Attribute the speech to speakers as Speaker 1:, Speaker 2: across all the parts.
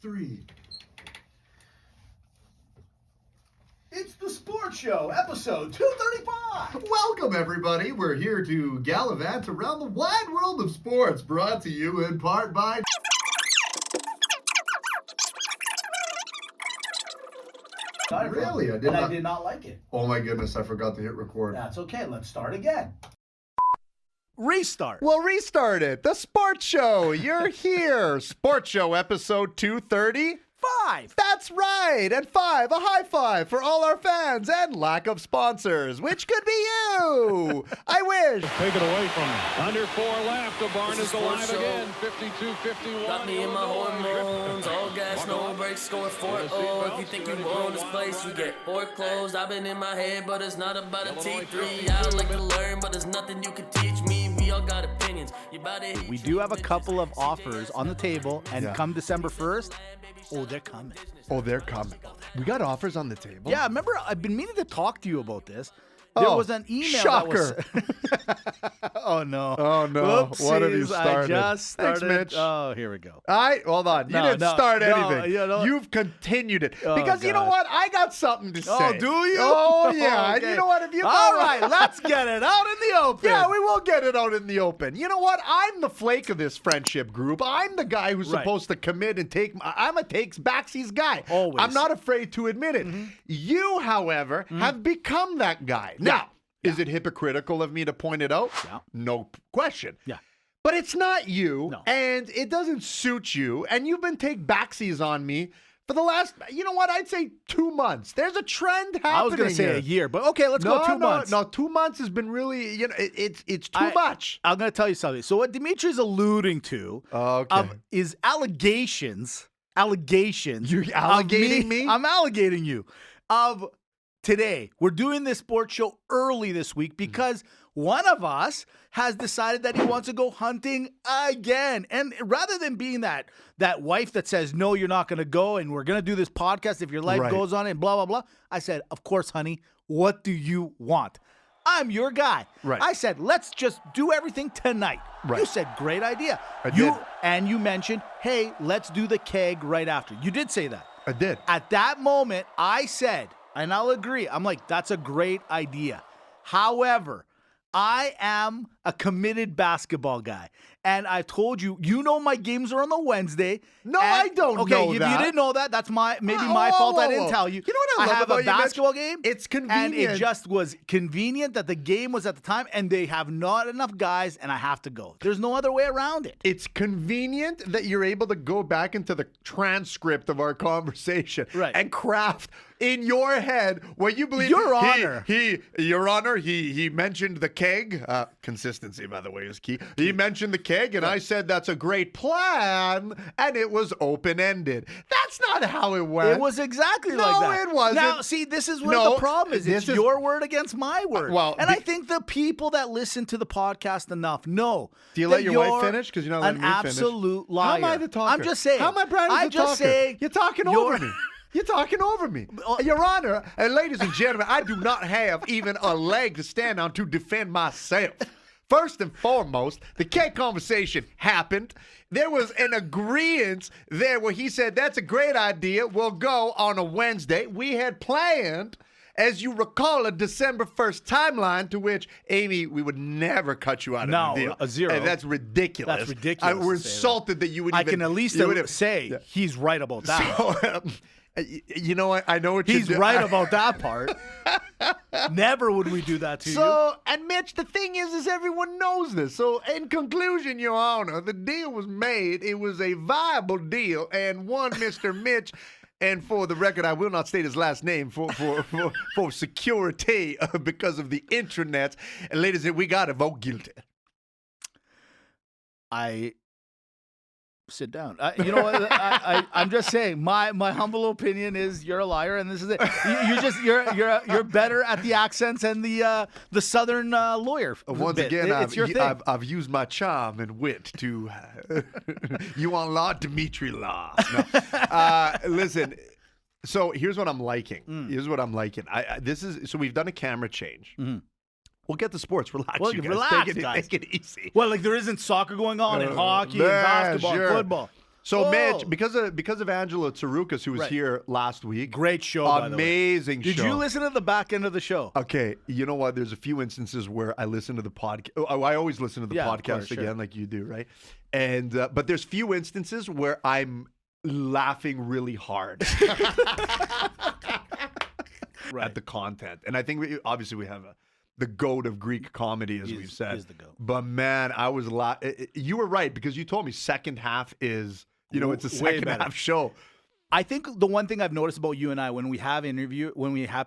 Speaker 1: 3. It's the Sports Show, episode 235.
Speaker 2: Welcome, everybody. We're here to gallivant around the wide world of sports, brought to you in part by... Really?
Speaker 1: I did not like it.
Speaker 2: Oh my goodness, I forgot to hit record.
Speaker 1: That's okay. Let's start again.
Speaker 3: Restart.
Speaker 2: Well, restart it. The Sports Show. You're here. Sports Show, episode 235. That's right. And 5, a high five for all our fans and lack of sponsors, which could be you. I wish.
Speaker 4: Take it away from him. Under 4 left. The barn is alive again. 52-51.
Speaker 5: Got me in my hormones. All gas, no brakes, score 4-0. If you think you own this place, you get foreclosed. I've been in my head, but it's not about a T3. I like to learn, but there's nothing you can teach me. We all got opinions.
Speaker 3: We do have a couple of offers on the table, and come December 1st, they're coming.
Speaker 2: Oh, they're coming. We got offers on the table?
Speaker 3: Yeah, remember, I've been meaning to talk to you about this. There was an email
Speaker 2: shocker.
Speaker 3: that was... Oh, no.
Speaker 2: Oh, no.
Speaker 3: Whoopsies,
Speaker 2: What have you started?
Speaker 3: I just started.
Speaker 2: Thanks, Mitch.
Speaker 3: Oh, here we go.
Speaker 2: All right, hold on. You didn't start anything. You've continued it. Because you know what? I got something to say.
Speaker 3: Oh, do you?
Speaker 2: Oh, yeah.
Speaker 3: Okay.
Speaker 2: You know what? If you
Speaker 3: All right, let's get it out in the open.
Speaker 2: Yeah, we will get it out in the open. You know what? I'm the flake of this friendship group. I'm the guy who's supposed to commit and take. I'm a takes backsies guy.
Speaker 3: Always.
Speaker 2: I'm not afraid to admit it. You, however, have become that guy. Now, is it hypocritical of me to point it out?
Speaker 3: Yeah.
Speaker 2: No question.
Speaker 3: Yeah.
Speaker 2: But it's not you,
Speaker 3: No.
Speaker 2: and it doesn't suit you, and you've been take backsies on me for the last, you know what, I'd say 2 months. There's a trend happening.
Speaker 3: I was going to say
Speaker 2: here.
Speaker 3: a year, but okay, let's go 2 months.
Speaker 2: No, 2 months has been really, it's too much.
Speaker 3: I'm going to tell you something. So what Dimitri's alluding to is allegations.
Speaker 2: You're alligating me?
Speaker 3: I'm alligating you. Of today, we're doing this sports show early this week because one of us has decided that he wants to go hunting again. And rather than being that wife that says, no, you're not going to go and we're going to do this podcast if your life goes on and blah, blah, blah. I said, of course, honey, what do you want? I'm your guy.
Speaker 2: Right.
Speaker 3: I said, let's just do everything tonight.
Speaker 2: Right.
Speaker 3: You said, great idea.
Speaker 2: I did.
Speaker 3: And you mentioned, hey, let's do the keg right after. You did say that.
Speaker 2: I did.
Speaker 3: At that moment, I said, and I'll agree, I'm like, that's a great idea. However, I am a committed basketball guy. And I told you, my games are on the Wednesday.
Speaker 2: No, I don't know
Speaker 3: Okay, if
Speaker 2: that.
Speaker 3: you didn't know that, that's my fault. I didn't tell you.
Speaker 2: You know what I love
Speaker 3: have
Speaker 2: about
Speaker 3: a
Speaker 2: you, Mitch?
Speaker 3: basketball game.
Speaker 2: It's convenient.
Speaker 3: And it just was convenient that the game was at the time, and they have not enough guys, and I have to go. There's no other way around it.
Speaker 2: It's convenient that you're able to go back into the transcript of our conversation and craft in your head what you believe.
Speaker 3: Your Honor.
Speaker 2: Your Honor, he mentioned the keg. Consistency, by the way, is key. He mentioned the keg, and I said that's a great plan, and it was open-ended. That's not how it went.
Speaker 3: It was exactly like that.
Speaker 2: No, it wasn't.
Speaker 3: Now, see, this is where the problem is. It's your word against my word. I think the people that listen to the podcast enough know.
Speaker 2: Do you let your wife finish? Because you're not letting me finish.
Speaker 3: An absolute liar.
Speaker 2: How am I the talker?
Speaker 3: I'm just saying.
Speaker 2: How am I Brad as the talker?
Speaker 3: Saying
Speaker 2: you're talking over me. You're talking over me. Your Honor, and ladies and gentlemen, I do not have even a leg to stand on to defend myself. First and foremost, the keg conversation happened. There was an agreement there where he said, that's a great idea. We'll go on a Wednesday. We had planned, as you recall, a December 1st timeline to which, Amy, we would never cut you out of the deal.
Speaker 3: A zero.
Speaker 2: And that's ridiculous.
Speaker 3: That's ridiculous.
Speaker 2: We're insulted that you would
Speaker 3: I can at least say he's right about that.
Speaker 2: So, you know what? I know what
Speaker 3: he's right about that part. Never would we do that to you.
Speaker 2: So, and Mitch, the thing is everyone knows this. So, in conclusion, Your Honor, the deal was made. It was a viable deal, and one Mr. Mitch. And for the record, I will not state his last name for security because of the intranets. And ladies and gentlemen, we got to vote guilty.
Speaker 3: Sit down. You know what? I'm just saying. My humble opinion is you're a liar, and this is it. You're better at the accents and the southern lawyer.
Speaker 2: Once
Speaker 3: bit.
Speaker 2: again,
Speaker 3: it's your thing.
Speaker 2: I've used my charm and wit to. You want law, Dimitri law. No. Listen. So here's what I'm liking. Here's what I'm liking. So we've done a camera change. Mm-hmm. We'll get the sports. Relax, you guys.
Speaker 3: Relax,
Speaker 2: guys. Take it easy.
Speaker 3: Well, like there isn't soccer going on and hockey and basketball and football.
Speaker 2: So
Speaker 3: Oh.
Speaker 2: Mitch, because of Angela Tsaroukas, who was
Speaker 3: Right.
Speaker 2: here last week,
Speaker 3: Great show, by the way.
Speaker 2: amazing show.
Speaker 3: Did you listen to the back end of the show?
Speaker 2: Okay, you know what? There's a few instances where I listen to the podcast. Oh, I always listen to the
Speaker 3: Yeah, of
Speaker 2: podcast
Speaker 3: course,
Speaker 2: again,
Speaker 3: sure.
Speaker 2: like you do, right? And but there's few instances where I'm laughing really hard
Speaker 3: Right.
Speaker 2: at the content, and I think obviously we have the goat of Greek comedy, as we've said.
Speaker 3: He's the goat.
Speaker 2: But man, I was you were right, because you told me second half is, it's a
Speaker 3: Way
Speaker 2: second
Speaker 3: better.
Speaker 2: half show.
Speaker 3: I think the one thing I've noticed about you and I when we have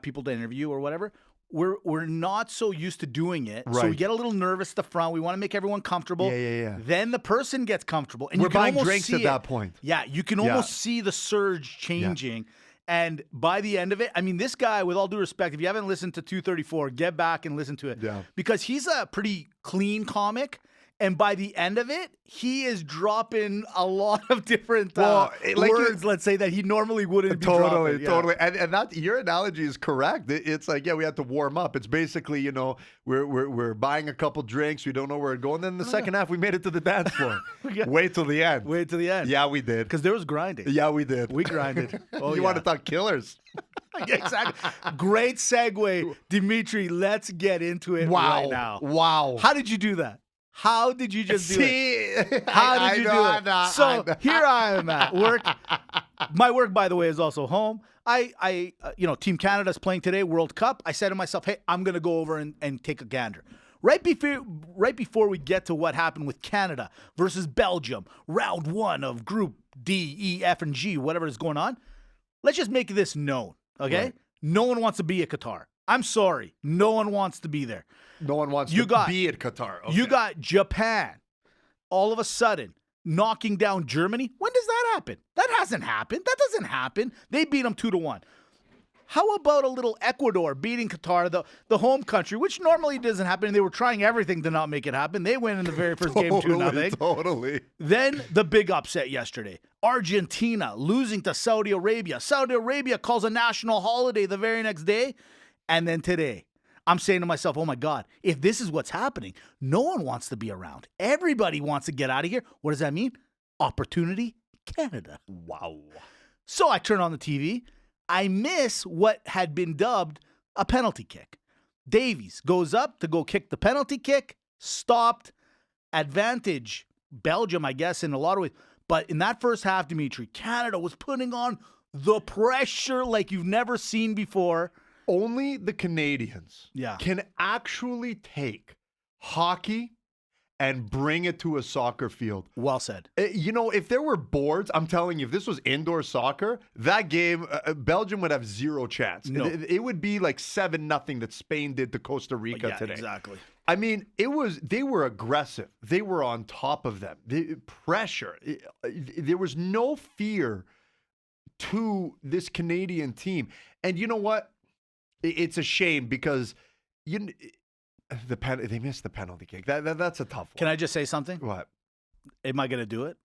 Speaker 3: people to interview or whatever, we're not so used to doing it. So we
Speaker 2: Right.
Speaker 3: get a little nervous at the front. We want to make everyone comfortable.
Speaker 2: Yeah.
Speaker 3: Then the person gets comfortable. And
Speaker 2: We're
Speaker 3: you can
Speaker 2: buying
Speaker 3: almost
Speaker 2: drinks
Speaker 3: see
Speaker 2: at
Speaker 3: it.
Speaker 2: that point.
Speaker 3: Yeah, you can
Speaker 2: Yeah.
Speaker 3: almost see the surge changing. And by the end of it, I mean, this guy, with all due respect, if you haven't listened to 234, get back and listen to it.
Speaker 2: Yeah.
Speaker 3: Because he's a pretty clean comic. And by the end of it, he is dropping a lot of different words, let's say, that he normally wouldn't be dropping. Yeah.
Speaker 2: Totally. And that your analogy is correct. It's like, we had to warm up. It's basically, we're buying a couple drinks. We don't know where we're going. Then in the second half, we made it to the dance floor. Wait till the end.
Speaker 3: Wait to the end.
Speaker 2: Yeah, we did.
Speaker 3: Because there was grinding.
Speaker 2: Yeah, we did.
Speaker 3: We grinded. Oh,
Speaker 2: you want to talk killers?
Speaker 3: Exactly. Great segue. Dimitri, let's get into it right now.
Speaker 2: Wow.
Speaker 3: How did you do that? How did you just do it?
Speaker 2: See?
Speaker 3: How did you do it? So
Speaker 2: I
Speaker 3: here I am at work. My work, by the way, is also home. Team Canada's playing today, World Cup. I said to myself, hey, I'm going to go over and take a gander. Right before we get to what happened with Canada versus Belgium, round 1 of Group D, E, F, and G, whatever is going on, let's just make this known, okay?
Speaker 2: Right.
Speaker 3: No one wants to be at Qatar. I'm sorry. No one wants to be there.
Speaker 2: No one wants to be at Qatar. Okay.
Speaker 3: You got Japan all of a sudden knocking down Germany. When does that happen? That hasn't happened. That doesn't happen. They beat them 2-1. How about a little Ecuador beating Qatar, the home country, which normally doesn't happen. They were trying everything to not make it happen. They win in the very first game 2-0.
Speaker 2: Totally.
Speaker 3: Then the big upset yesterday. Argentina losing to Saudi Arabia. Saudi Arabia calls a national holiday the very next day. And then today, I'm saying to myself, oh my God, if this is what's happening, no one wants to be around. Everybody wants to get out of here. What does that mean? Opportunity Canada.
Speaker 2: Wow.
Speaker 3: So I turn on the TV. I miss what had been dubbed a penalty kick. Davies goes up to go kick the penalty kick, stopped, advantage Belgium, I guess, in a lot of ways. But in that first half, Dimitri, Canada was putting on the pressure like you've never seen before.
Speaker 2: Only the Canadians
Speaker 3: Yeah.
Speaker 2: can actually take hockey and bring it to a soccer field.
Speaker 3: Well said.
Speaker 2: If there were boards, I'm telling you, if this was indoor soccer, that game, Belgium would have zero chance.
Speaker 3: No.
Speaker 2: It would be like 7-0 that Spain did to Costa Rica
Speaker 3: Yeah,
Speaker 2: today.
Speaker 3: exactly.
Speaker 2: I mean, they were aggressive. They were on top of them. Pressure. There was no fear to this Canadian team. And you know what? It's a shame because they missed the penalty kick. That's a tough one.
Speaker 3: Can I just say something?
Speaker 2: What?
Speaker 3: Am I going to do it?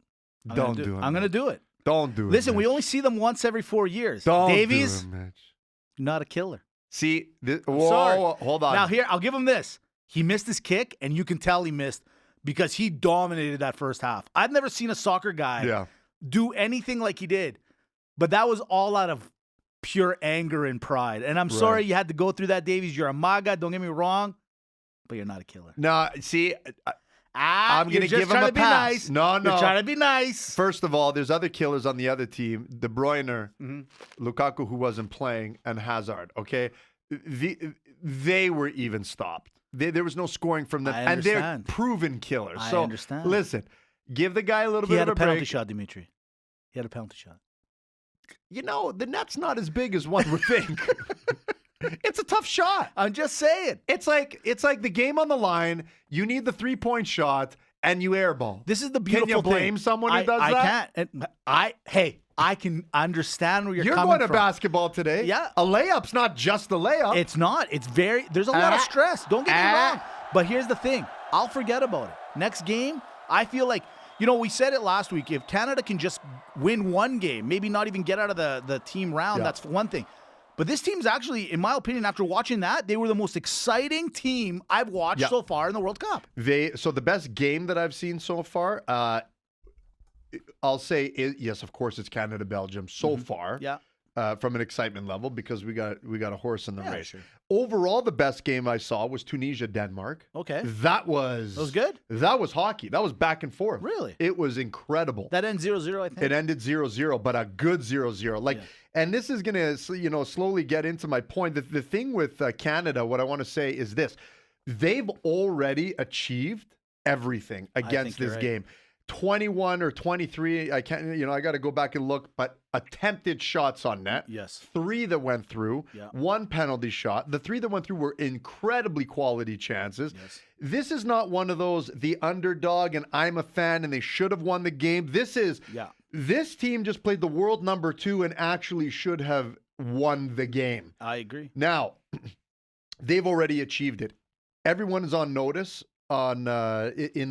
Speaker 2: Don't do it.
Speaker 3: I'm going to do it.
Speaker 2: Don't do it.
Speaker 3: Listen, we
Speaker 2: Mitch.
Speaker 3: only see them once every 4 years.
Speaker 2: Don't
Speaker 3: Davies,
Speaker 2: do it, Mitch.
Speaker 3: not a killer.
Speaker 2: See,
Speaker 3: Sorry.
Speaker 2: hold on.
Speaker 3: Now here, I'll give him this. He missed his kick, and you can tell he missed because he dominated that first half. I've never seen a soccer guy do anything like he did, but that was all out of pure anger and pride. And I'm sorry you had to go through that, Davies. You're a MAGA, don't get me wrong, but you're not a killer.
Speaker 2: No, see, I'm going to give him a pass.
Speaker 3: Nice.
Speaker 2: No.
Speaker 3: You're trying to be nice.
Speaker 2: First of all, there's other killers on the other team. De Bruyne, Lukaku, who wasn't playing, and Hazard, okay? They were even stopped. There was no scoring from them.
Speaker 3: I
Speaker 2: And they're
Speaker 3: understand.
Speaker 2: proven killers.
Speaker 3: I
Speaker 2: So
Speaker 3: understand.
Speaker 2: listen, give the guy a little
Speaker 3: He
Speaker 2: bit
Speaker 3: had
Speaker 2: of
Speaker 3: a
Speaker 2: a
Speaker 3: penalty
Speaker 2: break.
Speaker 3: shot, Dimitri. He had a penalty shot.
Speaker 2: The net's not as big as one would think. It's a tough shot.
Speaker 3: I'm just saying.
Speaker 2: It's like the game on the line. You need the 3-point shot, and you airball.
Speaker 3: This is the beautiful
Speaker 2: Can you
Speaker 3: thing.
Speaker 2: blame someone who does that?
Speaker 3: I can't. I can understand where
Speaker 2: You're
Speaker 3: coming
Speaker 2: going to
Speaker 3: from.
Speaker 2: basketball today.
Speaker 3: Yeah.
Speaker 2: A layup's not just a layup.
Speaker 3: It's not. It's there's a lot of stress. Don't get me wrong. But here's the thing. I'll forget about it. Next game, I feel like, we said it last week. If Canada can just win one game, maybe not even get out of the team round, that's one thing. But this team's actually, in my opinion, after watching that, they were the most exciting team I've watched so far in the World Cup.
Speaker 2: So the best game that I've seen so far, I'll say, yes, of course, it's Canada, Belgium so far.
Speaker 3: Yeah.
Speaker 2: From an excitement level because we got a horse in the race.
Speaker 3: Sure.
Speaker 2: Overall, the best game I saw was Tunisia, Denmark.
Speaker 3: Okay.
Speaker 2: That was
Speaker 3: good?
Speaker 2: That was hockey. That was back and forth.
Speaker 3: Really?
Speaker 2: It was incredible.
Speaker 3: That ends 0-0, I think.
Speaker 2: It ended 0-0, but a good 0-0. Like, and this is gonna slowly get into my point. The thing with Canada, what I want to say is this: they've already achieved everything against this game. 21 or 23, I can't, I got to go back and look, but attempted shots on net.
Speaker 3: Yes.
Speaker 2: 3 that went through,
Speaker 3: Yeah.
Speaker 2: 1 penalty shot. The 3 that went through were incredibly quality chances.
Speaker 3: Yes.
Speaker 2: This is not one of those, the underdog, and I'm a fan, and they should have won the game. This team just played the world number 2 and actually should have won the game.
Speaker 3: I agree.
Speaker 2: Now, they've already achieved it. Everyone is on notice in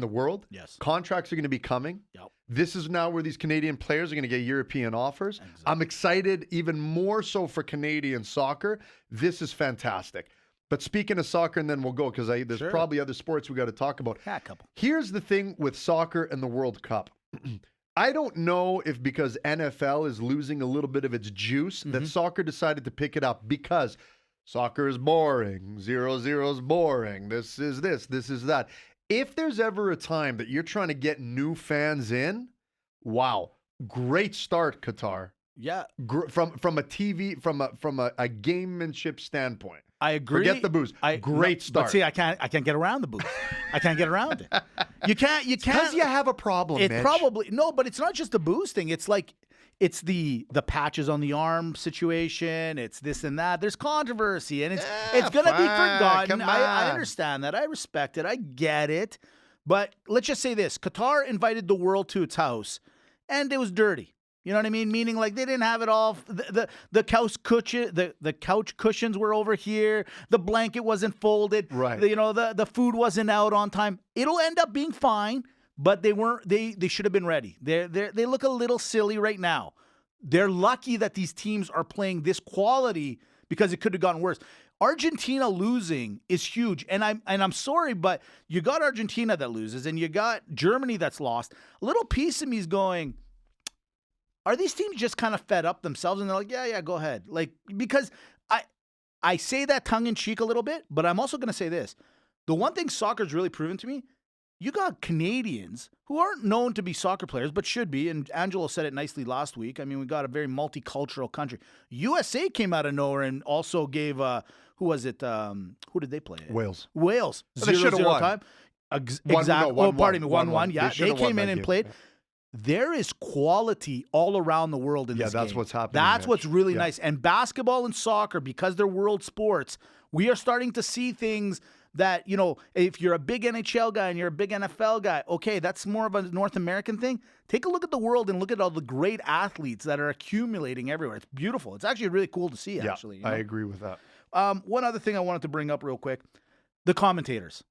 Speaker 2: the world.
Speaker 3: Yes.
Speaker 2: Contracts are going to be coming.
Speaker 3: Yep.
Speaker 2: This is now where these Canadian players are going to get European offers.
Speaker 3: Exactly.
Speaker 2: I'm excited even more so for Canadian soccer. This is fantastic. But speaking of soccer, and then we'll go because there's probably other sports we got to talk about.
Speaker 3: Yeah, a couple.
Speaker 2: Here's the thing with soccer and the World Cup. I don't know if because NFL is losing a little bit of its juice that soccer decided to pick it up because soccer is boring. 0-0 is boring. This is that. If there's ever a time that you're trying to get new fans in, wow, great start, Qatar.
Speaker 3: Yeah.
Speaker 2: From a TV, from a gamemanship standpoint.
Speaker 3: I agree.
Speaker 2: Forget the booze. Great start.
Speaker 3: But see, I can't get around the booze. I can't get around it. You can't.
Speaker 2: Because you have a problem,
Speaker 3: It
Speaker 2: Mitch.
Speaker 3: probably no, but it's not just the booze thing. It's like it's the patches on the arm situation. It's this and that. There's controversy, and it's gonna be forgotten. I understand that. I respect it. I get it. But let's just say this: Qatar invited the world to its house, and it was dirty. You know what I mean? Meaning like they didn't have it all. The couch cushions were over here. The blanket wasn't folded.
Speaker 2: Right.
Speaker 3: The food wasn't out on time. It'll end up being fine, but they weren't. They should have been ready. They look a little silly right now. They're lucky that these teams are playing this quality because it could have gotten worse. Argentina losing is huge, and I'm sorry, but you got Argentina that loses, and you got Germany that's lost. A little piece of me is going, are these teams just kind of fed up themselves and they're like, yeah, go ahead? Like, because I say that tongue in cheek a little bit, but I'm also going to say this. The one thing soccer's really proven to me, you got Canadians who aren't known to be soccer players, but should be. And Angelo said it nicely last week. I mean, we got a very multicultural country. USA came out of nowhere and also gave, who was it? Who did they play?
Speaker 2: Wales.
Speaker 3: They should have won. Time. Exactly.
Speaker 2: No,
Speaker 3: 1-1. Yeah, they came in and played.
Speaker 2: Yeah.
Speaker 3: There is quality all around the world in this game.
Speaker 2: Yeah, that's what's happening.
Speaker 3: That's what's really nice. And basketball and soccer, because they're world sports, we are starting to see things that, if you're a big NHL guy and you're a big NFL guy, okay, that's more of a North American thing. Take a look at the world and look at all the great athletes that are accumulating everywhere. It's beautiful. It's actually really cool to see, actually.
Speaker 2: I agree with that.
Speaker 3: One other thing I wanted to bring up real quick. The commentators.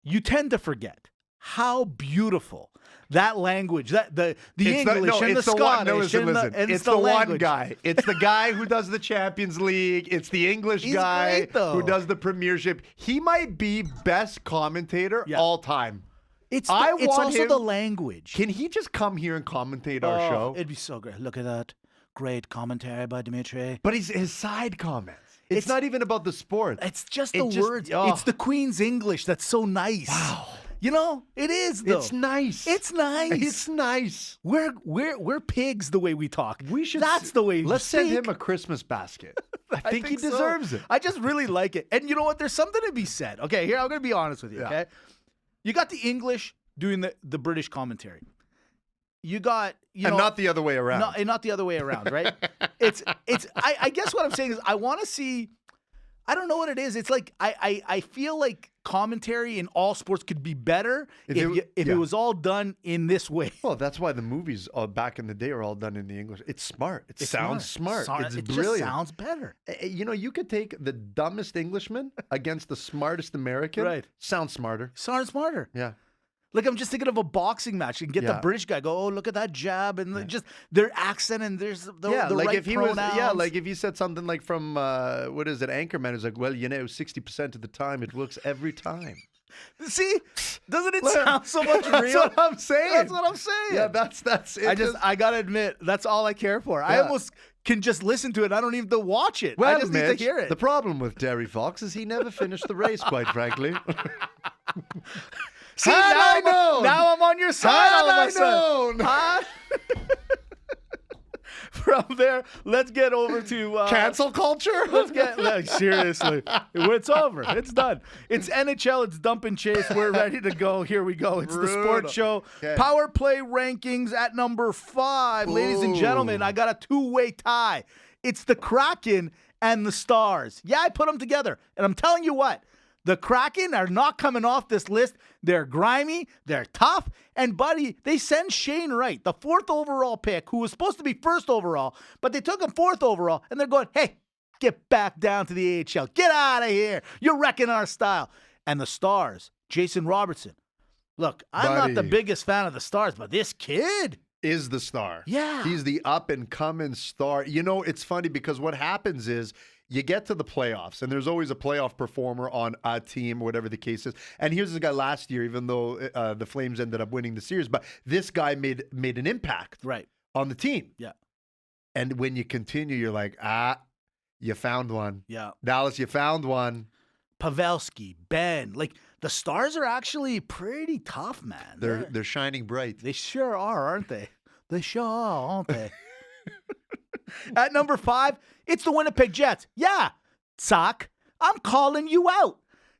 Speaker 3: You tend to forget how beautiful that language, that the English and the Scottish
Speaker 2: it's the one guy. It's the guy who does the Champions League. It's the English guy who does the Premiership. He might be best commentator all time.
Speaker 3: It's also the language.
Speaker 2: Can he just come here and commentate our show?
Speaker 3: It'd be so great. Look at that. Great commentary by Dimitri.
Speaker 2: But his side comments. It's not even about the sport.
Speaker 3: It's just the words. It's the Queen's English that's so nice. Wow. It is though.
Speaker 2: It's nice.
Speaker 3: It's nice.
Speaker 2: It's nice.
Speaker 3: We're pigs the way we talk.
Speaker 2: We should.
Speaker 3: That's the way.
Speaker 2: Let's send him a Christmas basket. I think he deserves it.
Speaker 3: I just really like it. And you know what? There's something to be said. Okay, here I'm gonna be honest with you. Okay, you got the English doing the British commentary. You got
Speaker 2: and not the other way around.
Speaker 3: No, and not the other way around, right? I guess what I'm saying is I want to see. I don't know what it is. It's like I feel like commentary in all sports could be better if it was all done in this way.
Speaker 2: Well, that's why the movies back in the day are all done in the English. It's smart. It sounds smart. It's brilliant.
Speaker 3: Just sounds better.
Speaker 2: You could take the dumbest Englishman against the smartest American.
Speaker 3: Right.
Speaker 2: Sounds smarter.
Speaker 3: Sounds smarter.
Speaker 2: Yeah.
Speaker 3: Like, I'm just thinking of a boxing match and get the British guy go, oh, look at that jab, and just their accent and there's the
Speaker 2: like
Speaker 3: right
Speaker 2: if he
Speaker 3: pronouns.
Speaker 2: was like if he said something like from what is it, Anchorman, is like, well, 60% of the time it works every time.
Speaker 3: See? Doesn't it sound so much real?
Speaker 2: That's what I'm saying.
Speaker 3: That's what I'm saying.
Speaker 2: Yeah, that's it.
Speaker 3: I gotta admit, that's all I care for. I
Speaker 2: Yeah.
Speaker 3: almost can just listen to it. I don't even have to watch it.
Speaker 2: Well,
Speaker 3: I just need
Speaker 2: Mitch,
Speaker 3: to hear it.
Speaker 2: the problem with Terry Fox is he never finished the race, quite frankly.
Speaker 3: See,
Speaker 2: Had
Speaker 3: now
Speaker 2: I
Speaker 3: I'm,
Speaker 2: known.
Speaker 3: now I'm on your side all of a sudden.
Speaker 2: known.
Speaker 3: Huh? From there, let's get over to
Speaker 2: Cancel culture?
Speaker 3: seriously. It's over. It's done. It's NHL. It's Dump and Chase. We're ready to go. Here we go. It's the sports show.
Speaker 2: Okay.
Speaker 3: Power play rankings at number 5. Ladies and gentlemen, I got a 2-way tie. It's the Kraken and the Stars. Yeah, I put them together. And I'm telling you what, the Kraken are not coming off this list. They're grimy, they're tough, and buddy, they send Shane Wright, the 4th overall pick, who was supposed to be 1st overall, but they took him 4th overall, and they're going, hey, get back down to the AHL. Get out of here. You're wrecking our style. And the Stars, Jason Robertson. Look, I'm not the
Speaker 2: Buddy.
Speaker 3: biggest fan of the Stars, but this kid.
Speaker 2: Is the star.
Speaker 3: Yeah.
Speaker 2: He's the up-and-coming star. You know, it's funny because what happens is you get to the playoffs, and there's always a playoff performer on a team, or whatever the case is. And here's this guy last year, even though the Flames ended up winning the series, but this guy made an impact
Speaker 3: Right.
Speaker 2: on the team.
Speaker 3: Yeah.
Speaker 2: And when you continue, you're like, you found one.
Speaker 3: Yeah.
Speaker 2: Dallas, you found one.
Speaker 3: Pavelski, Ben. Like, the Stars are actually pretty tough, man.
Speaker 2: They're shining bright.
Speaker 3: They sure are, aren't they? They sure are, aren't they? At number 5, it's the Winnipeg Jets. Yeah, Sock, I'm calling you out.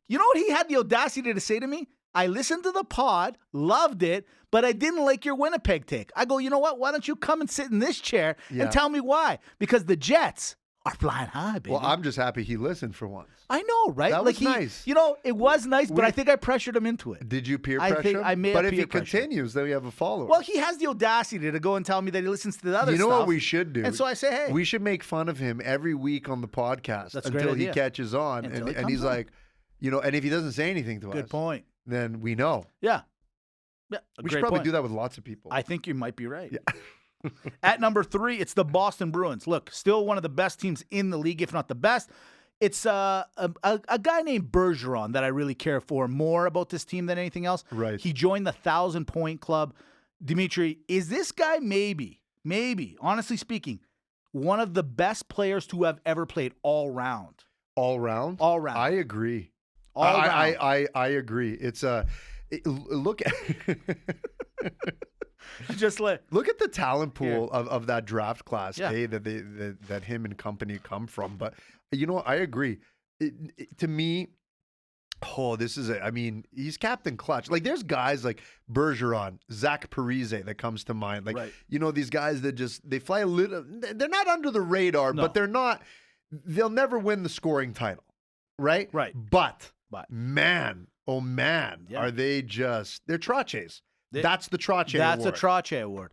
Speaker 3: You know what he had the audacity to say to me? I listened to the pod, loved it, but I didn't like your Winnipeg take. I go, you know what? Why don't you come and sit in this chair
Speaker 2: Yeah.
Speaker 3: and tell me why? Because the Jets are flying high, baby.
Speaker 2: Well, I'm just happy he listened for once.
Speaker 3: I know, right?
Speaker 2: That was nice.
Speaker 3: You know, it was nice, but I think I pressured him into it.
Speaker 2: Did you peer
Speaker 3: I
Speaker 2: pressure
Speaker 3: think
Speaker 2: him?
Speaker 3: I may
Speaker 2: But
Speaker 3: have
Speaker 2: if he
Speaker 3: peer pressure.
Speaker 2: continues, then we have a follower.
Speaker 3: Well, he has the audacity to go and tell me that he listens to the other
Speaker 2: you know
Speaker 3: stuff.
Speaker 2: what we should do?
Speaker 3: And so I say, hey.
Speaker 2: We should make fun of him every week on the podcast
Speaker 3: That's a great
Speaker 2: until he
Speaker 3: idea.
Speaker 2: catches on.
Speaker 3: Until he
Speaker 2: And he's
Speaker 3: comes on.
Speaker 2: like, and if he doesn't say anything to us,
Speaker 3: Good point.
Speaker 2: then we know.
Speaker 3: Yeah. Yeah.
Speaker 2: We should probably do that with lots of people.
Speaker 3: I think you might be right. At number 3, it's the Boston Bruins. Look, still one of the best teams in the league, if not the best. It's a guy named Bergeron that I really care for more about this team than anything else.
Speaker 2: Right.
Speaker 3: He joined the 1,000-point club. Dimitri, is this guy maybe, honestly speaking, one of the best players to have ever played all round?
Speaker 2: All round?
Speaker 3: All round.
Speaker 2: I agree.
Speaker 3: All round.
Speaker 2: I agree. It's look at
Speaker 3: Just let.
Speaker 2: look at the talent pool of that draft class,
Speaker 3: Yeah.
Speaker 2: that him and company come from. But I agree. To me, he's Captain Clutch. Like, there's guys like Bergeron, Zach Parise that comes to mind. Like,
Speaker 3: Right.
Speaker 2: these guys that they fly a little. They're not under the radar,
Speaker 3: No.
Speaker 2: but they're not. They'll never win the scoring title, right?
Speaker 3: Right.
Speaker 2: But
Speaker 3: But.
Speaker 2: man, oh man,
Speaker 3: Yeah.
Speaker 2: are they just? They're Traches. That's the Trache
Speaker 3: That's
Speaker 2: award.
Speaker 3: a Trache award.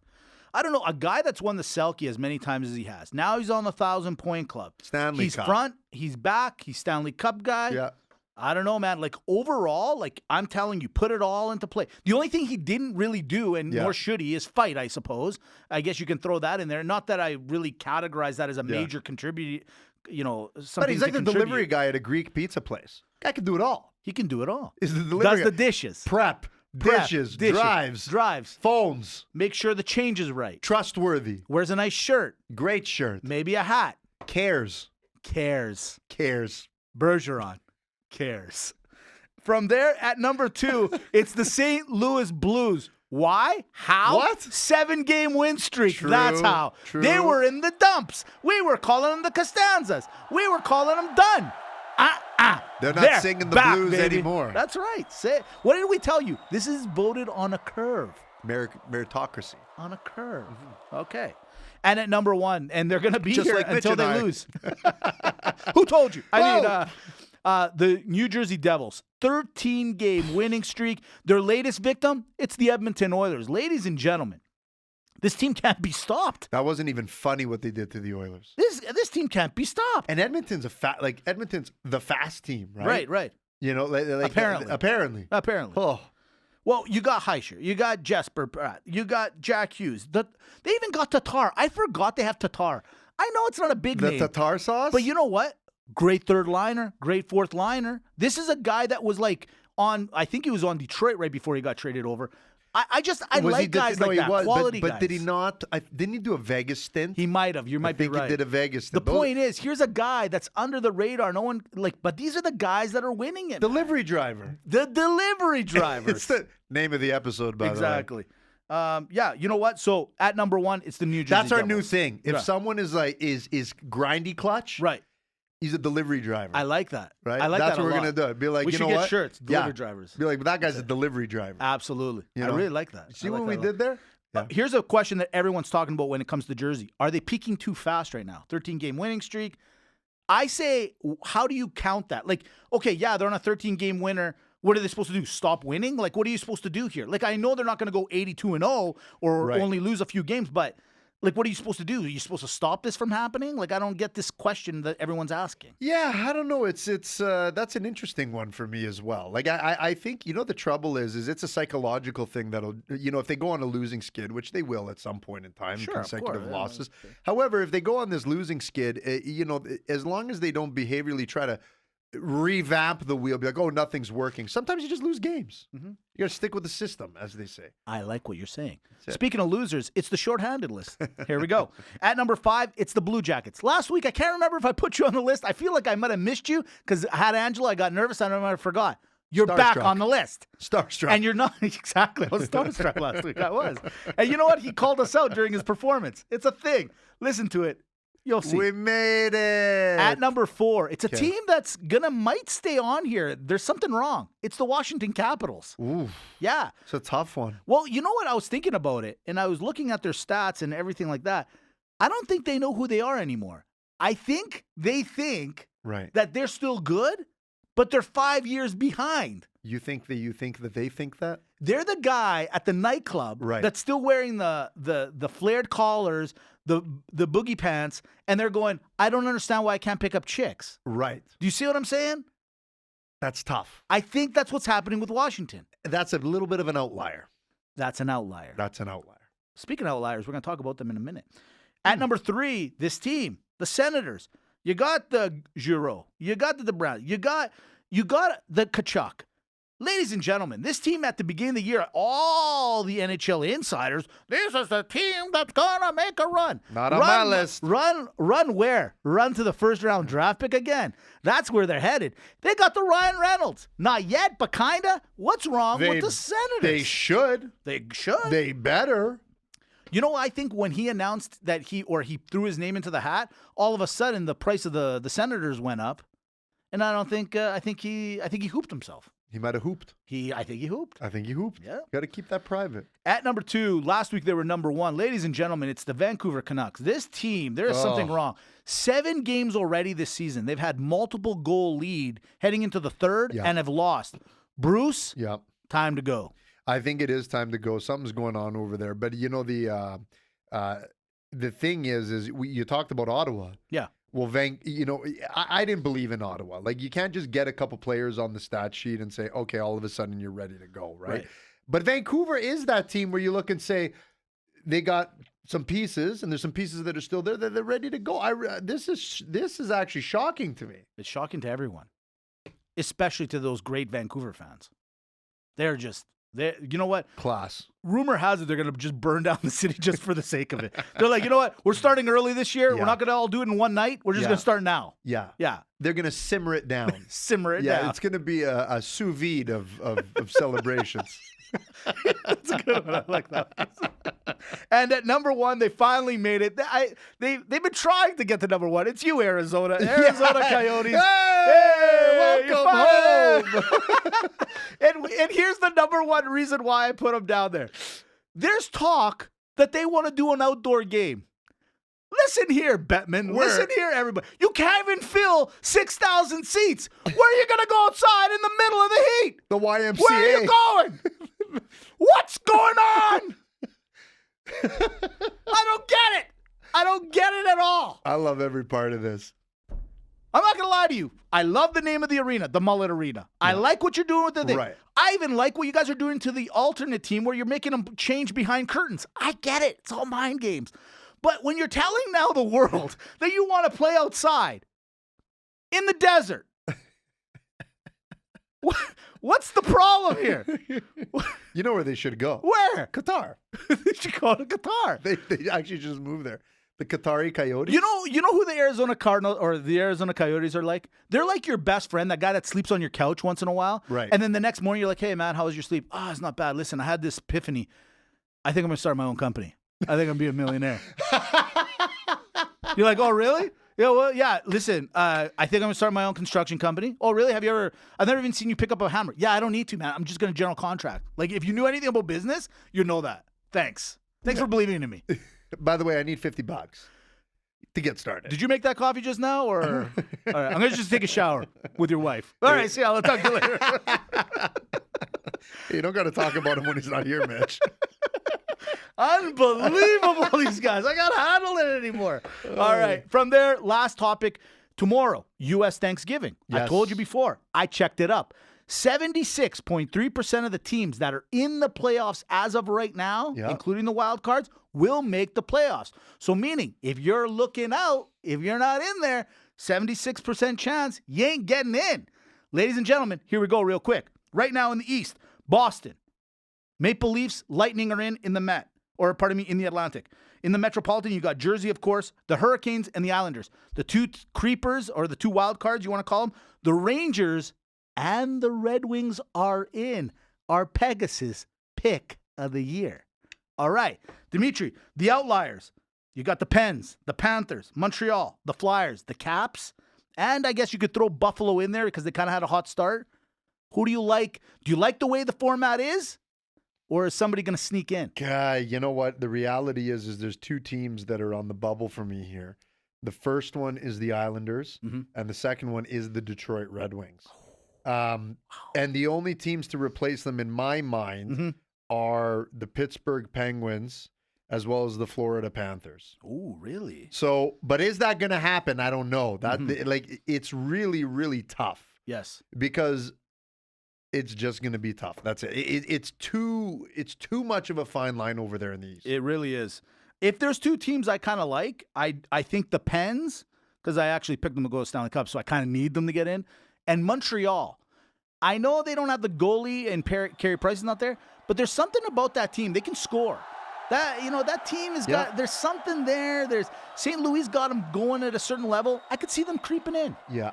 Speaker 3: I don't know, a guy that's won the Selkie as many times as he has. Now he's on the 1,000-point club.
Speaker 2: Stanley
Speaker 3: He's
Speaker 2: Cup.
Speaker 3: front. He's back. He's Stanley Cup guy.
Speaker 2: Yeah.
Speaker 3: I don't know, man. Like, overall, I'm telling you, put it all into play. The only thing he didn't really do, and
Speaker 2: Yeah.
Speaker 3: nor should he, is fight, I suppose. I guess you can throw that in there. Not that I really categorize that as a major contributor, something
Speaker 2: But he's like
Speaker 3: to
Speaker 2: the delivery
Speaker 3: contribute.
Speaker 2: guy at a Greek pizza place. Guy can do it all.
Speaker 3: He can do it all.
Speaker 2: Is the delivery
Speaker 3: Does
Speaker 2: guy.
Speaker 3: the dishes.
Speaker 2: Prep, dishes, drives, phones,
Speaker 3: Make sure the change is right.
Speaker 2: trustworthy,
Speaker 3: Wears a nice shirt.
Speaker 2: great shirt,
Speaker 3: Maybe a hat.
Speaker 2: cares.
Speaker 3: Bergeron cares. From there, at number 2, it's the St. Louis Blues. Why? How?
Speaker 2: What?
Speaker 3: 7-game win streak.
Speaker 2: True,
Speaker 3: That's how.
Speaker 2: true.
Speaker 3: They were in the dumps. We were calling them the Costanzas. We were calling them done.
Speaker 2: They're not
Speaker 3: There,
Speaker 2: singing the
Speaker 3: back,
Speaker 2: blues
Speaker 3: baby.
Speaker 2: anymore.
Speaker 3: That's right. What did we tell you? This is voted on a curve.
Speaker 2: Meritocracy.
Speaker 3: On a curve. Okay. And at number 1, and they're going to be
Speaker 2: Just
Speaker 3: here
Speaker 2: like Mitch
Speaker 3: until
Speaker 2: and
Speaker 3: they
Speaker 2: I.
Speaker 3: lose. Who told you?
Speaker 2: Whoa.
Speaker 3: The New Jersey Devils, 13-game winning streak. Their latest victim, it's the Edmonton Oilers. Ladies and gentlemen, this team can't be stopped.
Speaker 2: That wasn't even funny what they did to the Oilers.
Speaker 3: This team can't be stopped.
Speaker 2: And Edmonton's Edmonton's the fast team, right?
Speaker 3: Right.
Speaker 2: Apparently. Oh,
Speaker 3: Well, you got Heischer, you got Jesper Pratt, you got Jack Hughes. They even got Tatar. I forgot they have Tatar. I know it's not a big
Speaker 2: the
Speaker 3: name.
Speaker 2: Tatar sauce?
Speaker 3: But you know what? Great third liner, great fourth liner. This is a guy that was like I think he was on Detroit right before he got traded over. I
Speaker 2: Was
Speaker 3: like
Speaker 2: he,
Speaker 3: guys
Speaker 2: no,
Speaker 3: like
Speaker 2: he
Speaker 3: that,
Speaker 2: was,
Speaker 3: quality
Speaker 2: but
Speaker 3: guys.
Speaker 2: did he not? Didn't he do a Vegas stint?
Speaker 3: He might have. You might be right.
Speaker 2: He did a Vegas
Speaker 3: The
Speaker 2: stint.
Speaker 3: point is, here's a guy that's under the radar. No one but these are the guys that are winning it.
Speaker 2: Delivery driver.
Speaker 3: The delivery drivers.
Speaker 2: It's the name of the episode, by the way.
Speaker 3: Exactly. Yeah, you know what? So at number 1, it's the New Jersey
Speaker 2: That's our
Speaker 3: Devils.
Speaker 2: new thing. If
Speaker 3: Yeah.
Speaker 2: someone is grindy clutch,
Speaker 3: Right.
Speaker 2: he's a delivery driver.
Speaker 3: I like that.
Speaker 2: Right?
Speaker 3: I like
Speaker 2: That's
Speaker 3: that
Speaker 2: what
Speaker 3: a
Speaker 2: we're
Speaker 3: lot.
Speaker 2: gonna do. Be like,
Speaker 3: we
Speaker 2: you
Speaker 3: should
Speaker 2: know
Speaker 3: get
Speaker 2: what?
Speaker 3: shirts, delivery drivers.
Speaker 2: Be like, but that guy's a delivery driver.
Speaker 3: Absolutely.
Speaker 2: You
Speaker 3: I
Speaker 2: know?
Speaker 3: really like that.
Speaker 2: See
Speaker 3: I like
Speaker 2: what
Speaker 3: that
Speaker 2: we
Speaker 3: a lot.
Speaker 2: did there? Yeah.
Speaker 3: Here's a question that everyone's talking about when it comes to Jersey. Are they peaking too fast right now? 13-game winning streak. I say, how do you count that? Like, okay, yeah, they're on a 13-game winner. What are they supposed to do? Stop winning? Like, what are you supposed to do here? Like, I know they're not going to go 82-0 or
Speaker 2: Right.
Speaker 3: only lose a few games, but like, what are you supposed to do? Are you supposed to stop this from happening? Like, I don't get this question that everyone's asking.
Speaker 2: Yeah, I don't know. It's that's an interesting one for me as well. Like I think the trouble is it's a psychological thing that'll if they go on a losing skid, which they will at some point in time,
Speaker 3: Sure, of
Speaker 2: consecutive
Speaker 3: course, yeah,
Speaker 2: losses.
Speaker 3: okay.
Speaker 2: However, if they go on this losing skid, as long as they don't behaviorally try to revamp the wheel, be like, oh, nothing's working. Sometimes you just lose games.
Speaker 3: Mm-hmm.
Speaker 2: You got to stick with the system, as they say.
Speaker 3: I like what you're saying.
Speaker 2: it.
Speaker 3: Speaking of losers, it's the shorthanded list. Here we go. At number 5, it's the Blue Jackets. Last week, I can't remember if I put you on the list. I feel like I might have missed you because I had Angela. I got nervous. I might have forgot. You're back
Speaker 2: Starstruck.
Speaker 3: on the list.
Speaker 2: Starstruck.
Speaker 3: And you're not exactly. I was starstruck last week. I was. And you know what? He called us out during his performance. It's a thing. Listen to it. You'll see.
Speaker 2: We made it.
Speaker 3: At number 4, it's a
Speaker 2: Okay.
Speaker 3: team that's might stay on here. There's something wrong. It's the Washington Capitals.
Speaker 2: Ooh,
Speaker 3: Yeah.
Speaker 2: it's a tough one.
Speaker 3: Well, you know what? I was thinking about it, and I was looking at their stats and everything like that. I don't think they know who they are anymore. I think they think
Speaker 2: Right.
Speaker 3: that they're still good, but they're 5 years behind.
Speaker 2: You think that they think that?
Speaker 3: They're the guy at the nightclub
Speaker 2: Right.
Speaker 3: that's still wearing the flared collars, the boogie pants, and they're going, I don't understand why I can't pick up chicks.
Speaker 2: Right.
Speaker 3: Do you see what I'm saying?
Speaker 2: That's tough.
Speaker 3: I think that's what's happening with Washington.
Speaker 2: That's a little bit of an outlier.
Speaker 3: That's an outlier.
Speaker 2: That's an outlier.
Speaker 3: Speaking of outliers, we're going to talk about them in a minute. At number 3, this team, the Senators. You got the Giroux. You got the Brown. You got the Kachuk. Ladies and gentlemen, this team at the beginning of the year, all the NHL insiders, this is the team that's going to make a run.
Speaker 2: Not on my list.
Speaker 3: Run where? Run to the first round draft pick again. That's where they're headed. They got the Ryan Reynolds. Not yet, but kinda. What's wrong with the Senators?
Speaker 2: They should.
Speaker 3: They should.
Speaker 2: They better.
Speaker 3: You know, I think when he announced that he threw his name into the hat, all of a sudden the price of the Senators went up, and I think he hooped himself.
Speaker 2: He might have hooped.
Speaker 3: I think he hooped.
Speaker 2: I think he hooped.
Speaker 3: Yeah.
Speaker 2: Got to keep that private.
Speaker 3: At number 2, last week they were number 1. Ladies and gentlemen, it's the Vancouver Canucks. This team, there is something wrong. 7 games already this season. They've had multiple goal lead heading into the third and have lost. Bruce,
Speaker 2: Yeah.
Speaker 3: time to go.
Speaker 2: I think it is time to go. Something's going on over there. But the thing is you talked about Ottawa.
Speaker 3: Yeah.
Speaker 2: Well, I didn't believe in Ottawa. Like, you can't just get a couple players on the stat sheet and say, okay, all of a sudden you're ready to go, right? But Vancouver is that team where you look and say they got some pieces, and there's some pieces that are still there that they're ready to go. This is actually shocking to me.
Speaker 3: It's shocking to everyone, especially to those great Vancouver fans. You know what?
Speaker 2: Class.
Speaker 3: Rumor has it they're going to just burn down the city just for the sake of it. They're like, you know what? We're starting early this year.
Speaker 2: Yeah.
Speaker 3: We're not going to all do it in one night. We're just going to start now.
Speaker 2: Yeah.
Speaker 3: Yeah.
Speaker 2: They're going to simmer it down.
Speaker 3: Simmer it
Speaker 2: Yeah,
Speaker 3: down.
Speaker 2: it's going to be a sous vide of celebrations.
Speaker 3: That's a good one. I like that. And at number 1, they finally made it. They've been trying to get to number 1. It's you, Arizona. Arizona Coyotes.
Speaker 2: Hey,
Speaker 3: you
Speaker 2: welcome
Speaker 3: finally-
Speaker 2: home.
Speaker 3: And here's the number 1 reason why I put them down there. There's talk that they want to do an outdoor game. Listen here, Bettman. Listen here, everybody. You can't even fill 6,000 seats. Where are you going to go outside in the middle of the heat?
Speaker 2: The YMCA.
Speaker 3: Where are you going? What's going on? I don't get it. I don't get it at all.
Speaker 2: I love every part of this.
Speaker 3: I'm not going to lie to you. I love the name of the arena, the Mullet Arena. I like what you're doing with the thing.
Speaker 2: Right.
Speaker 3: I even like what you guys are doing to the alternate team where you're making them change behind curtains. I get it. It's all mind games. But when you're telling now the world that you want to play outside in the desert What's the problem here?
Speaker 2: You know where they should go?
Speaker 3: Where?
Speaker 2: Qatar.
Speaker 3: They should go to Qatar.
Speaker 2: They actually just moved there. The Qatari Coyotes.
Speaker 3: You know who the Arizona Cardinals or the Arizona Coyotes are like? They're like your best friend, that guy that sleeps on your couch once in a while.
Speaker 2: Right.
Speaker 3: And then the next morning you're like, hey, man, how was your sleep? Oh, it's not bad. Listen, I had this epiphany. I think I'm going to start my own company. I think I'm going to be a millionaire. You're like, oh, really? Yeah, well, yeah. Listen, I think I'm going to start my own construction company. Oh, really? I've never even seen you pick up a hammer. Yeah, I don't need to, man. I'm just going to general contract. Like, if you knew anything about business, you know that. Thanks for believing in me.
Speaker 2: By the way, I need $50 to get started.
Speaker 3: Did you make that coffee just now, or? All right, I'm gonna just take a shower with your wife. All right, see, I'll talk to you later.
Speaker 2: You don't got to talk about him when he's not here, Mitch.
Speaker 3: Unbelievable, these guys. I can't handle it anymore. All right, from there, last topic. Tomorrow, U.S. Thanksgiving. I
Speaker 2: Yes.
Speaker 3: told you before. I checked it up. 76.3% of the teams that are in the playoffs as of right now,
Speaker 2: Yeah.
Speaker 3: including the wild cards, will make the playoffs. So meaning, if you're looking out, if you're not in there, 76% chance you ain't getting in. Ladies and gentlemen, here we go real quick. Right now in the East, Boston, Maple Leafs, Lightning are in the Met, or pardon me, in the Atlantic. In the Metropolitan, you got Jersey, of course, the Hurricanes, and the Islanders. The two creepers, or the two wild cards, you want to call them, the Rangers and the Red Wings are in our Pegasus pick of the year. All right, Dimitri, the outliers. You got the Pens, the Panthers, Montreal, the Flyers, the Caps, and I guess you could throw Buffalo in there because they kind of had a hot start. Who do you like? Do you like the way the format is? Or is somebody going to sneak in?
Speaker 2: You know what? The reality is there's two teams that are on the bubble for me here. The first one is the Islanders, and the second one is the Detroit Red Wings. And the only teams to replace them in my mind are the Pittsburgh Penguins as well as the Florida Panthers.
Speaker 3: Oh, really?
Speaker 2: So, but is that going to happen? I don't know. It's really, really tough.
Speaker 3: Yes.
Speaker 2: Because it's just going to be tough. That's it. It's too much of a fine line over there in the East.
Speaker 3: It really is. If there's two teams I kind of like, I think the Pens, because I actually picked them to go to Stanley Cup, so I kind of need them to get in. And Montreal. I know they don't have the goalie and Carey Price is not there, but there's something about that team. They can score. That team has got, there's something there. There's St. Louis got them going at a certain level. I could see them creeping in.
Speaker 2: Yeah,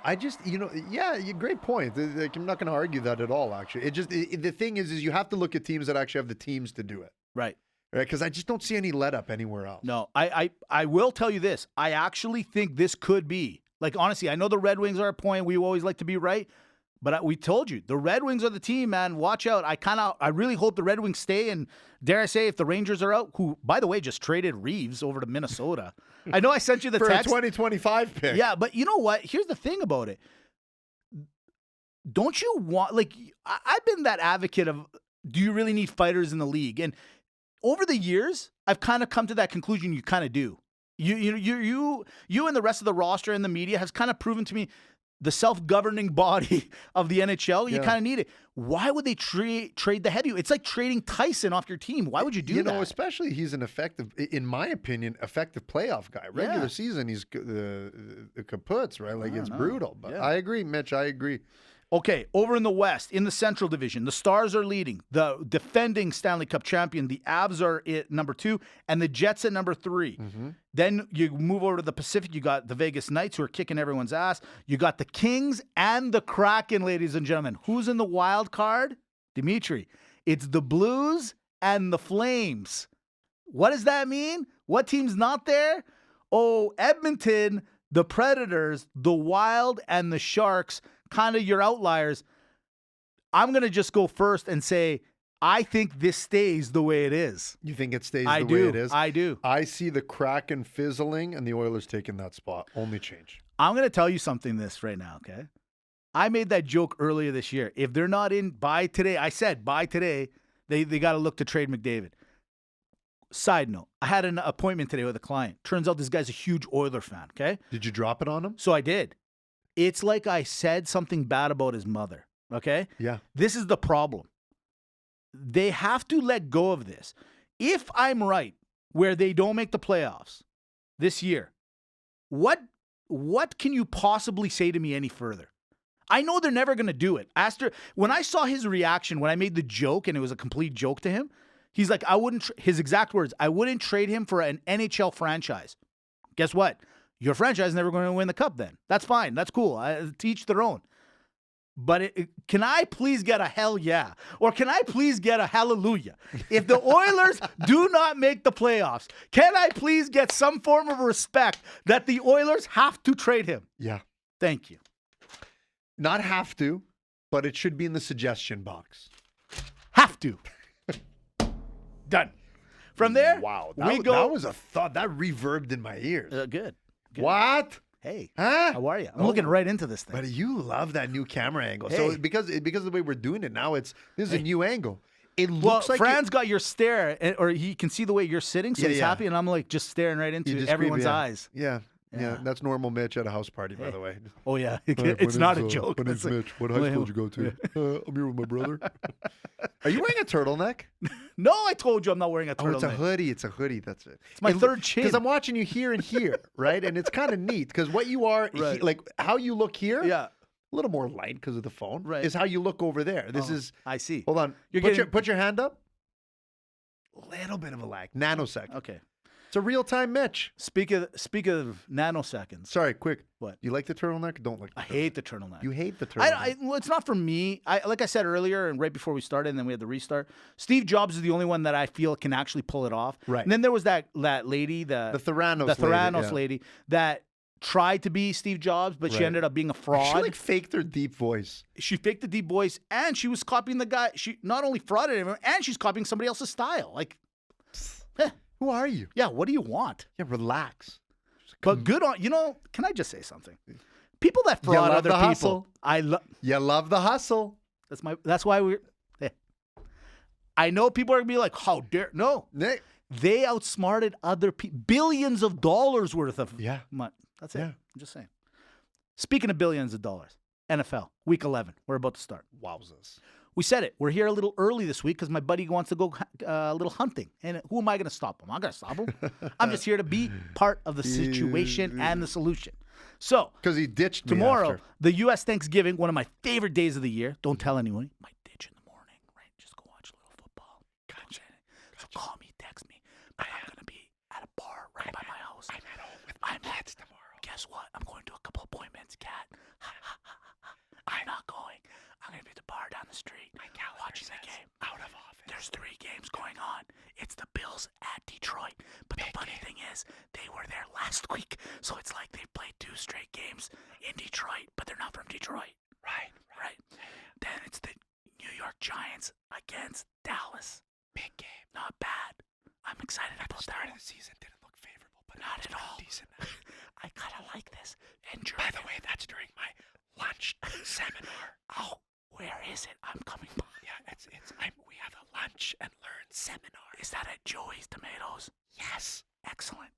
Speaker 2: great point. Like, I'm not going to argue that at all, actually. The thing is you have to look at teams that actually have the teams to do it.
Speaker 3: Right.
Speaker 2: Because I just don't see any let up anywhere else.
Speaker 3: No, I will tell you this. I actually think this could be, like, honestly, I know the Red Wings are a point. We always like to be right. But we told you, the Red Wings are the team, man. Watch out. I really hope the Red Wings stay. And dare I say, if the Rangers are out, who, by the way, just traded Reeves over to Minnesota. I know I sent you the
Speaker 2: for
Speaker 3: text.
Speaker 2: a 2025 pick.
Speaker 3: Yeah, but you know what? Here's the thing about it. Don't you want, like, I've been that advocate of, do you really need fighters in the league? And over the years, I've kind of come to that conclusion. You kind of do. You and the rest of the roster and the media has kind of proven to me the self-governing body of the NHL, you kind of need it. Why would they trade the heavyweight? It's like trading Tyson off your team. Why would you do that?
Speaker 2: Especially he's an effective, in my opinion, effective playoff guy. Regular season, he's the kaputs, right? Like, it's brutal. But I agree, Mitch. I agree.
Speaker 3: Okay, over in the West, in the Central Division, the Stars are leading. The defending Stanley Cup champion, the Avs are at number 2, and the Jets at number 3. Then you move over to the Pacific. You got the Vegas Knights, who are kicking everyone's ass. You got the Kings and the Kraken, ladies and gentlemen. Who's in the wild card? Dimitri. It's the Blues and the Flames. What does that mean? What team's not there? Oh, Edmonton, the Predators, the Wild, and the Sharks. Kind of your outliers. I'm going to just go first and say, I think this stays the way it is.
Speaker 2: You think it stays the way it is?
Speaker 3: I do.
Speaker 2: I see the Kraken fizzling and the Oilers taking that spot. Only change.
Speaker 3: I'm going to tell you something right now, okay? I made that joke earlier this year. If they're not in by today, I said by today, they got to look to trade McDavid. Side note, I had an appointment today with a client. Turns out this guy's a huge Oiler fan, okay?
Speaker 2: Did you drop it on him?
Speaker 3: So I did. It's like I said something bad about his mother, okay?
Speaker 2: Yeah.
Speaker 3: This is the problem. They have to let go of this. If I'm right, where they don't make the playoffs this year, what can you possibly say to me any further? I know they're never going to do it. When I saw his reaction, when I made the joke and it was a complete joke to him, he's like, his exact words, I wouldn't trade him for an NHL franchise. Guess what? Your franchise is never going to win the cup then. That's fine. That's cool. To each their own. But can I please get a hell yeah? Or can I please get a hallelujah? If the Oilers do not make the playoffs, can I please get some form of respect that the Oilers have to trade him?
Speaker 2: Yeah.
Speaker 3: Thank you.
Speaker 2: Not have to, but it should be in the suggestion box.
Speaker 3: Have to. Done. From there,
Speaker 2: Wow.
Speaker 3: we go.
Speaker 2: That was a thought. That reverbed in my ears.
Speaker 3: Good.
Speaker 2: What?
Speaker 3: Hey,
Speaker 2: Huh?
Speaker 3: how are you? I'm looking right into this thing.
Speaker 2: But you love that new camera angle.
Speaker 3: Hey.
Speaker 2: So because of the way we're doing it now, this is a new angle. It
Speaker 3: Well,
Speaker 2: looks like
Speaker 3: Fran's got your stare, or he can see the way you're sitting, so
Speaker 2: Yeah,
Speaker 3: he's
Speaker 2: yeah.
Speaker 3: happy, and I'm like just staring right
Speaker 2: you
Speaker 3: into
Speaker 2: just
Speaker 3: everyone's
Speaker 2: yeah.
Speaker 3: eyes.
Speaker 2: Yeah.
Speaker 3: Yeah.
Speaker 2: That's normal Mitch at a house party, by the way.
Speaker 3: Oh yeah,
Speaker 2: Hi,
Speaker 3: it's not a
Speaker 2: name's,
Speaker 3: joke.
Speaker 2: My name's
Speaker 3: It's like-
Speaker 2: Mitch. What high school did you go to? I'm here with my brother. Are you wearing a turtleneck?
Speaker 3: No, I told you I'm not wearing a
Speaker 2: Oh,
Speaker 3: turtleneck.
Speaker 2: it's a hoodie. It's a hoodie. That's it.
Speaker 3: It's my third chin.
Speaker 2: Because I'm watching you here and here, right? And it's kind of neat because what you are,
Speaker 3: Right.
Speaker 2: like how you look here,
Speaker 3: Yeah,
Speaker 2: a little more light because of the phone,
Speaker 3: Right.
Speaker 2: is how you look over there. This
Speaker 3: Oh,
Speaker 2: is,
Speaker 3: I see.
Speaker 2: hold on.
Speaker 3: You're
Speaker 2: Put your hand up. A little bit of a lag. Nanosecond.
Speaker 3: Okay.
Speaker 2: It's a real-time Mitch.
Speaker 3: Speak of nanoseconds.
Speaker 2: Sorry, quick.
Speaker 3: What?
Speaker 2: You like the turtleneck? Don't like the
Speaker 3: I hate the turtleneck.
Speaker 2: You hate the turtleneck.
Speaker 3: Well, it's not for me. Like I said earlier, and right before we started, and then we had the restart. Steve Jobs is the only one that I feel can actually pull it off.
Speaker 2: Right.
Speaker 3: And then there was that lady, the Theranos lady that tried to be Steve Jobs, but she
Speaker 2: Right.
Speaker 3: ended up being a fraud.
Speaker 2: She like faked her deep voice.
Speaker 3: She faked the deep voice, and she was copying the guy. She not only frauded him, and she's copying somebody else's style. Like,
Speaker 2: Who are you?
Speaker 3: yeah, what do you want?
Speaker 2: Yeah, relax.
Speaker 3: But good on Can I just say something? People that
Speaker 2: You
Speaker 3: fraud
Speaker 2: love
Speaker 3: other
Speaker 2: the
Speaker 3: people,
Speaker 2: hustle.
Speaker 3: I love.
Speaker 2: You love the hustle.
Speaker 3: That's why we're. I know people are gonna be like, "How dare?" No,
Speaker 2: Nick.
Speaker 3: they outsmarted other people, billions of dollars worth of.
Speaker 2: Yeah.
Speaker 3: That's it.
Speaker 2: Yeah.
Speaker 3: I'm just saying. Speaking of billions of dollars, NFL Week 11. We're about to start.
Speaker 2: Wowzers.
Speaker 3: We said it. We're here a little early this week because my buddy wants to go a little hunting. And who am I going to stop him? I'm going to stop him. I'm just here to be part of the situation and the solution. So
Speaker 2: Because he ditched me
Speaker 3: tomorrow,
Speaker 2: after.
Speaker 3: the U.S. Thanksgiving, one of my favorite days of the year. Don't tell anyone. Might ditch in the morning, right? Just go watch a little football. Gotcha. So call me, text me. But I'm going to be at a bar right by my house. I'm at home with my kids tomorrow. Guess what? I'm going to a couple appointments, Kat. I'm not going. I'm going to be at the bar down the street watching the game. Out of office. There's 3 games going on. It's the Bills at Detroit. But the funny thing is, they were there last week. So it's like they played 2 straight games in Detroit, but they're not from Detroit. Right. Then it's the New York Giants against Dallas. Big game. Not bad. I'm excited about that. The start of the season didn't look favorable, but not at all. Decent. I kind of like this. And by the way, that's during my lunch seminar. Oh, where is it? I'm coming by. Yeah, we have a lunch and learn seminar. Is that at Joey's Tomatoes? Yes. Excellent.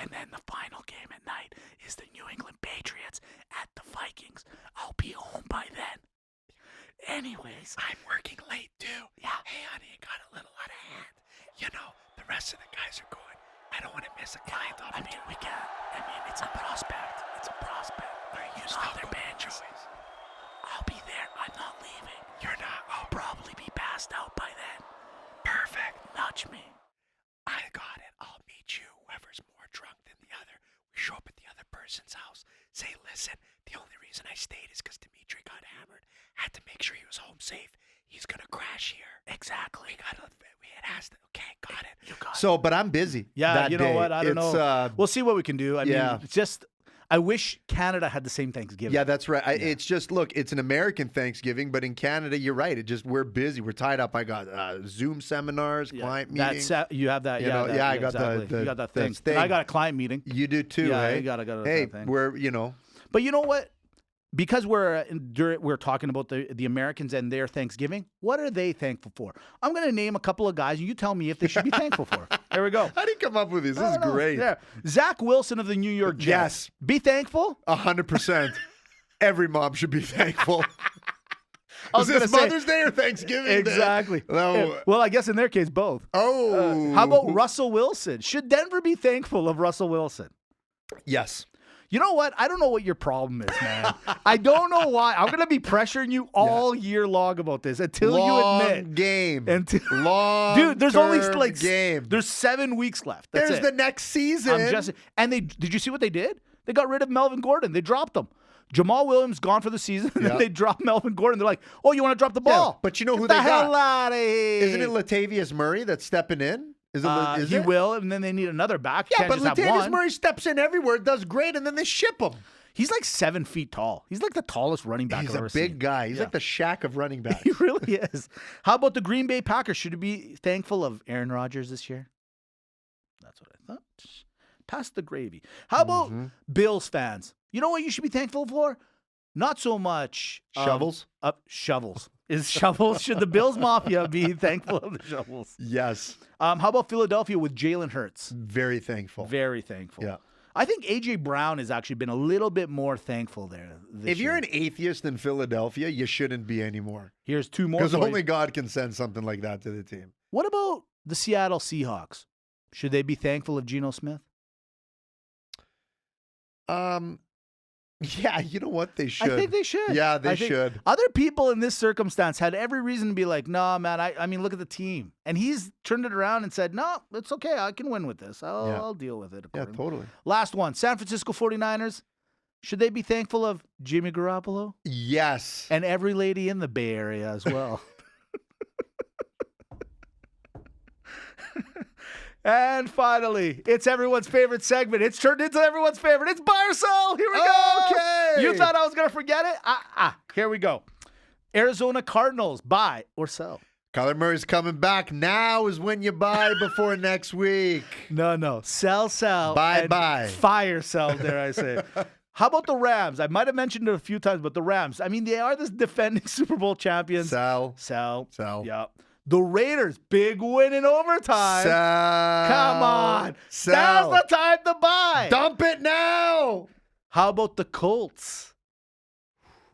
Speaker 3: And then the final game at night is the New England Patriots at the Vikings. I'll be home by then. Anyways. I'm working late too. Yeah. Hey, honey, it got a little out of hand. You know, the rest of the guys are going. I don't want to miss a client opportunity. It's a prospect. It's a prospect. You know they're banjos. I'll be there. I'm not leaving. You're not. I'll probably be passed out by then. Perfect. Nudge me. I got it. I'll meet you. Whoever's more drunk than the other. We show up at the other person's house. Say, listen, the only reason I stayed is because Dimitri got hammered. Had to make sure he was home safe. He's going to crash here. Exactly. We had asked it. Okay, got it. You got it.
Speaker 2: So, but I'm busy.
Speaker 3: Yeah,
Speaker 2: that
Speaker 3: you know
Speaker 2: day.
Speaker 3: what? I don't know. We'll see what we can do. I mean, it's just, I wish Canada had the same Thanksgiving.
Speaker 2: Yeah, that's right. It's just, look, it's an American Thanksgiving, but in Canada, you're right. We're busy. We're tied up. I got Zoom seminars, client meetings.
Speaker 3: You have that.
Speaker 2: You know, I got
Speaker 3: exactly.
Speaker 2: the
Speaker 3: you got that
Speaker 2: thing.
Speaker 3: thing. And I got a client meeting.
Speaker 2: You do too,
Speaker 3: Yeah,
Speaker 2: right?
Speaker 3: I got
Speaker 2: Hey,
Speaker 3: that thing.
Speaker 2: we're.
Speaker 3: But you know what? Because we're talking about the Americans and their Thanksgiving, what are they thankful for? I'm going to name a couple of guys, and you tell me if they should be thankful for. There we go.
Speaker 2: How do you come up with these? This is great.
Speaker 3: Yeah. Zach Wilson of the New York Jets.
Speaker 2: Yes.
Speaker 3: Be thankful.
Speaker 2: 100%. Every mom should be thankful.
Speaker 3: I was
Speaker 2: Is
Speaker 3: gonna
Speaker 2: this
Speaker 3: say-
Speaker 2: Mother's Day or Thanksgiving Day?
Speaker 3: Exactly.
Speaker 2: No.
Speaker 3: Well, I guess in their case, both.
Speaker 2: Oh.
Speaker 3: How about Russell Wilson? Should Denver be thankful of Russell Wilson?
Speaker 2: Yes.
Speaker 3: You know what? I don't know what your problem is, man. I don't know why. I'm going to be pressuring you all year long about this until
Speaker 2: Long
Speaker 3: you admit.
Speaker 2: game.
Speaker 3: Long Dude, there's only like
Speaker 2: game.
Speaker 3: There's 7 weeks left. That's
Speaker 2: There's
Speaker 3: it.
Speaker 2: the next season.
Speaker 3: Did you see what they did? They got rid of Melvin Gordon. They dropped him. Jamal Williams gone for the season, and then they dropped Melvin Gordon. They're like, oh, you want to drop the ball?
Speaker 2: Yeah, but you know who
Speaker 3: Get
Speaker 2: they
Speaker 3: the hell
Speaker 2: got?
Speaker 3: out of here.
Speaker 2: Isn't it Latavius Murray that's stepping in? Is
Speaker 3: he
Speaker 2: it?
Speaker 3: will, and then they need another back. You
Speaker 2: Yeah,
Speaker 3: can't
Speaker 2: but
Speaker 3: just have
Speaker 2: Latavius
Speaker 3: one.
Speaker 2: Murray steps in everywhere, does great, and then they ship him.
Speaker 3: He's like 7 feet tall. He's like the tallest running back
Speaker 2: He's
Speaker 3: I've
Speaker 2: a
Speaker 3: ever
Speaker 2: big
Speaker 3: seen.
Speaker 2: guy. He's like the Shaq of running backs.
Speaker 3: He really is. How about the Green Bay Packers? Should we be thankful of Aaron Rodgers this year? That's what I thought. Pass the gravy. How about Bills fans? You know what you should be thankful for? Not so much
Speaker 2: Shovels?
Speaker 3: Shovels. Should the Bills Mafia be thankful of the shovels?
Speaker 2: Yes.
Speaker 3: How about Philadelphia with Jalen Hurts?
Speaker 2: Very thankful.
Speaker 3: Very thankful.
Speaker 2: Yeah.
Speaker 3: I think A.J. Brown has actually been a little bit more thankful there this
Speaker 2: If you're
Speaker 3: year.
Speaker 2: an atheist in Philadelphia, you shouldn't be anymore.
Speaker 3: Here's 2 more.
Speaker 2: Because
Speaker 3: boys.
Speaker 2: only God can send something like that to the team.
Speaker 3: What about the Seattle Seahawks? Should they be thankful of Geno Smith?
Speaker 2: Yeah, you know what? They should.
Speaker 3: I think they should.
Speaker 2: Yeah,
Speaker 3: I think
Speaker 2: should.
Speaker 3: Other people in this circumstance had every reason to be like, no, man, I mean, look at the team. And he's turned it around and said, no, it's okay. I can win with this. I'll deal with it.
Speaker 2: Yeah,
Speaker 3: accordingly."
Speaker 2: totally.
Speaker 3: Last one, San Francisco 49ers. Should they be thankful of Jimmy Garoppolo?
Speaker 2: Yes.
Speaker 3: And every lady in the Bay Area as well. And finally, it's everyone's favorite segment. It's turned into everyone's favorite. It's buy or sell. Here we go.
Speaker 2: Okay.
Speaker 3: You thought I was going to forget it? Here we go. Arizona Cardinals, buy or sell?
Speaker 2: Kyler Murray's coming back. Now is when you buy before next week.
Speaker 3: No. Sell.
Speaker 2: Buy.
Speaker 3: Fire sell, dare I say. How about the Rams? I might have mentioned it a few times, but the Rams. I mean, they are the defending Super Bowl champions.
Speaker 2: Sell.
Speaker 3: Yeah. The Raiders, big win in overtime.
Speaker 2: Sell.
Speaker 3: Come on.
Speaker 2: Sell.
Speaker 3: Now's the time to buy.
Speaker 2: Dump it now.
Speaker 3: How about the Colts?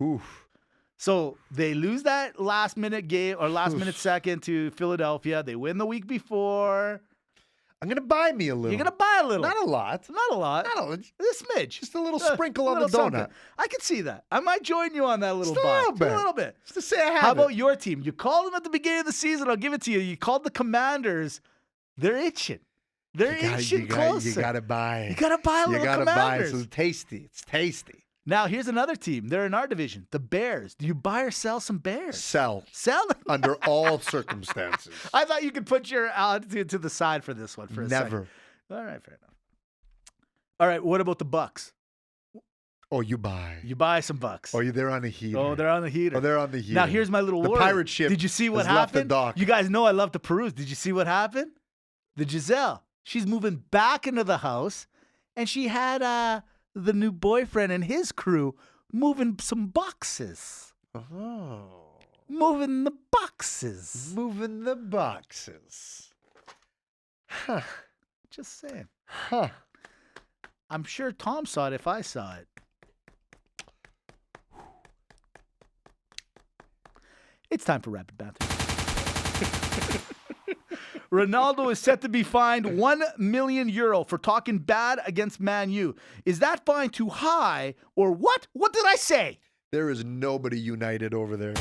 Speaker 2: Oof.
Speaker 3: So they lose that last minute game or last minute second to Philadelphia. They win the week before.
Speaker 2: I'm going to buy me a little.
Speaker 3: You're going to buy a little.
Speaker 2: Not a lot.
Speaker 3: Not a lot.
Speaker 2: Not a,
Speaker 3: A smidge.
Speaker 2: just a little sprinkle on the
Speaker 3: little
Speaker 2: donut.
Speaker 3: something. I can see that. I might join you on that little
Speaker 2: Just a
Speaker 3: buy.
Speaker 2: little bit.
Speaker 3: A little bit.
Speaker 2: Just to say I have
Speaker 3: How
Speaker 2: it.
Speaker 3: about your team? You called them at the beginning of the season. I'll give it to you. You called the Commanders. They're itching. They're itching closer.
Speaker 2: You got to buy.
Speaker 3: You got to buy a little
Speaker 2: You got to buy.
Speaker 3: Commanders.
Speaker 2: It's tasty. It's tasty.
Speaker 3: Now, here's another team. They're in our division. The Bears. Do you buy or sell some Bears?
Speaker 2: Sell.
Speaker 3: Sell them?
Speaker 2: Under all circumstances.
Speaker 3: I thought you could put your attitude to the side for this one for a second.
Speaker 2: Never.
Speaker 3: All right, fair enough. All right, what about the Bucks?
Speaker 2: Oh, you buy.
Speaker 3: You buy some Bucks.
Speaker 2: Oh, they're on the heater.
Speaker 3: Oh, they're on the heater.
Speaker 2: Oh, they're on the heater.
Speaker 3: Now, here's my little
Speaker 2: The
Speaker 3: worry.
Speaker 2: pirate ship
Speaker 3: Did you see what
Speaker 2: has left the
Speaker 3: happened?
Speaker 2: dock.
Speaker 3: You guys know I love to peruse. Did you see what happened? The Giselle. She's moving back into the house, and she had the new boyfriend and his crew moving some boxes.
Speaker 2: Oh.
Speaker 3: Moving the boxes.
Speaker 2: Moving the boxes. Huh.
Speaker 3: Just saying.
Speaker 2: Huh.
Speaker 3: I'm sure Tom saw it if I saw it. It's time for Rapid Banter. Ronaldo is set to be fined €1 million for talking bad against Man U. Is that fine too high or what? What did I say?
Speaker 2: There is nobody united over there.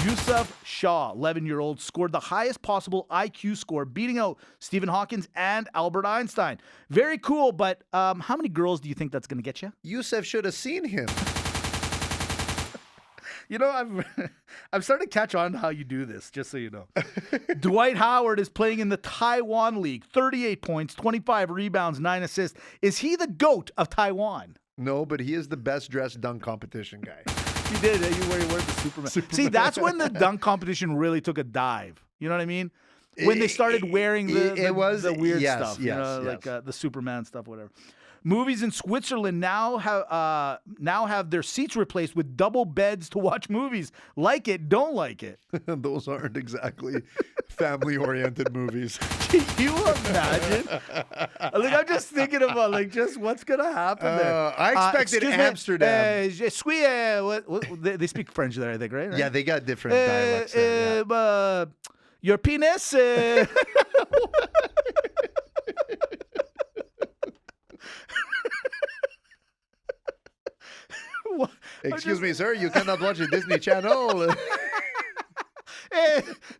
Speaker 3: Yusuf Shaw, 11-year-old, scored the highest possible IQ score, beating out Stephen Hawking and Albert Einstein. Very cool, but how many girls do you think that's going to get you?
Speaker 2: Yusuf should have seen him.
Speaker 3: You know, I'm starting to catch on to how you do this, just so you know. Dwight Howard is playing in the Taiwan League. 38 points, 25 rebounds, 9 assists. Is he the GOAT of Taiwan?
Speaker 2: No, but he is the best dressed dunk competition guy.
Speaker 3: You did. You wore the Superman. See, that's when the dunk competition really took a dive. You know what I mean? When they started wearing the weird stuff. Like the Superman stuff, whatever. Movies in Switzerland now have their seats replaced with double beds to watch movies. Like it, don't like it.
Speaker 2: Those aren't exactly family-oriented movies.
Speaker 3: Can you imagine? I'm just thinking about just what's gonna happen there.
Speaker 2: I expected Amsterdam.
Speaker 3: They speak French there, I think, right?
Speaker 2: Yeah, they got different dialects there. Yeah.
Speaker 3: Your penis.
Speaker 2: Excuse me, sir. You cannot watch a Disney Channel.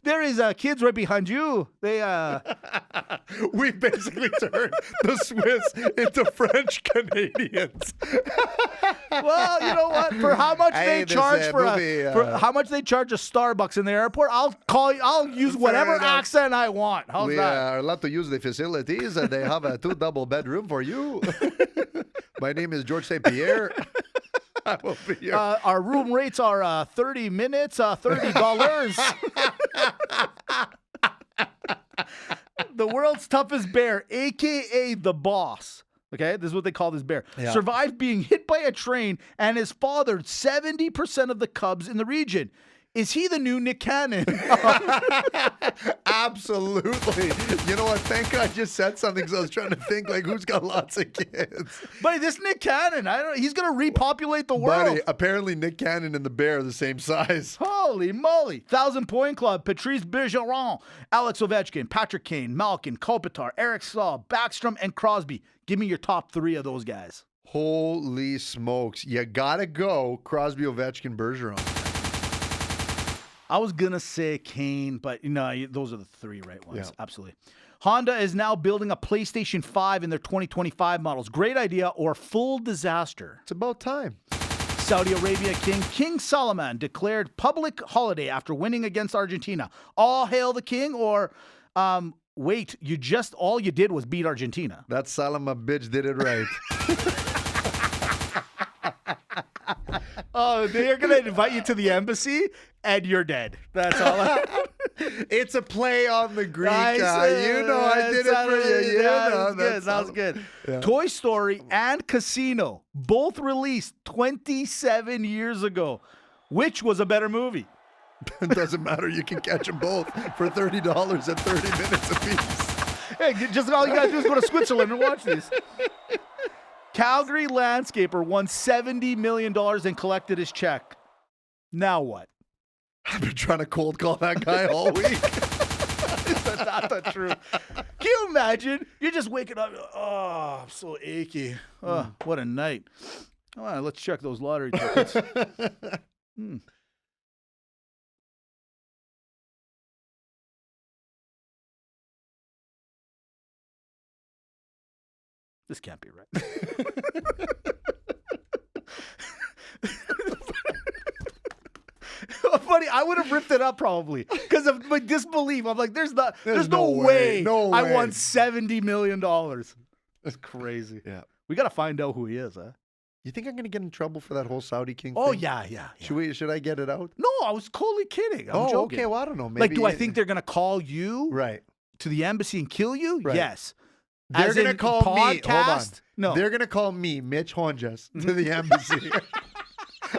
Speaker 3: There is kids right behind you. They
Speaker 2: We basically turned the Swiss into French Canadians.
Speaker 3: Well, you know what? For how much
Speaker 2: Hey,
Speaker 3: they
Speaker 2: this,
Speaker 3: charge
Speaker 2: movie,
Speaker 3: for how much they charge a Starbucks in the airport, I'll use whatever
Speaker 2: enough.
Speaker 3: accent I want. How's
Speaker 2: We
Speaker 3: that?
Speaker 2: are allowed to use the facilities, and they have a 2 double bedroom for you. My name is George St. Pierre. I will be here.
Speaker 3: Our room rates are 30 minutes, $30. The world's toughest bear, a.k.a. the boss. Okay, this is what they call this bear.
Speaker 2: Yeah.
Speaker 3: Survived being hit by a train and has fathered 70% of the cubs in the region. Is he the new Nick Cannon?
Speaker 2: Absolutely. You know what? Thank God you said something, so I was trying to think, like, who's got lots of kids?
Speaker 3: But this Nick Cannon, he's going to repopulate the world.
Speaker 2: Buddy, apparently Nick Cannon and the bear are the same size.
Speaker 3: Holy moly. 1,000-point club, Patrice Bergeron, Alex Ovechkin, Patrick Kane, Malkin, Kopitar, Eric Staal, Backstrom, and Crosby. Give me your top 3 of those guys.
Speaker 2: Holy smokes. You got to go Crosby, Ovechkin, Bergeron.
Speaker 3: I was going to say Kane, but those are the 3 right ones.
Speaker 2: Yeah.
Speaker 3: Absolutely. Honda is now building a PlayStation 5 in their 2025 models. Great idea or full disaster?
Speaker 2: It's about time.
Speaker 3: Saudi Arabia King Salman declared public holiday after winning against Argentina. All hail the king, or wait, all you did was beat Argentina.
Speaker 2: That Salama bitch did it right.
Speaker 3: Oh, they're going to invite you to the embassy, and you're dead. That's all.
Speaker 2: It's a play on the Greek.
Speaker 3: Nice.
Speaker 2: I did it for you.
Speaker 3: That was good. Yeah. Toy Story and Casino both released 27 years ago. Which was a better movie?
Speaker 2: It doesn't matter. You can catch them both for $30 at 30 minutes apiece.
Speaker 3: Hey, just all you got to do is go to Switzerland and watch these. Calgary landscaper won $70 million and collected his check. Now what?
Speaker 2: I've been trying to cold call that guy all week.
Speaker 3: That's not the truth. Can you imagine? You're just waking up. Oh, I'm so achy. Oh, what a night. All right, let's check those lottery tickets. This can't be right. Funny, I would have ripped it up probably because of my disbelief. I'm like, there's no way.
Speaker 2: No
Speaker 3: I
Speaker 2: way.
Speaker 3: won $70 million. That's crazy.
Speaker 2: Yeah.
Speaker 3: We got to find out who he is, huh?
Speaker 2: You think I'm going to get in trouble for that whole Saudi king
Speaker 3: Oh,
Speaker 2: thing?
Speaker 3: yeah.
Speaker 2: Should I get it out?
Speaker 3: No, I was totally kidding. I'm joking.
Speaker 2: Okay. Well, I don't know. Maybe
Speaker 3: Like, do I think they're going to call you
Speaker 2: right
Speaker 3: to the embassy and kill you?
Speaker 2: Right.
Speaker 3: Yes.
Speaker 2: They're
Speaker 3: As
Speaker 2: going to
Speaker 3: in
Speaker 2: call me. Hold on.
Speaker 3: podcast? No.
Speaker 2: They're going to call me, Mitch Honjas, to the embassy.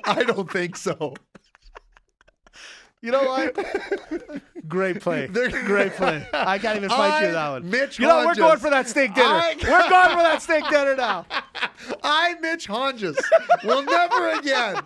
Speaker 2: I don't think so.
Speaker 3: You know what? Great play. Great play. I can't even fight you that one.
Speaker 2: Mitch
Speaker 3: You know, we're
Speaker 2: Honjas.
Speaker 3: going for that steak dinner. We're going for that steak dinner now.
Speaker 2: Mitch Honjas, will never again.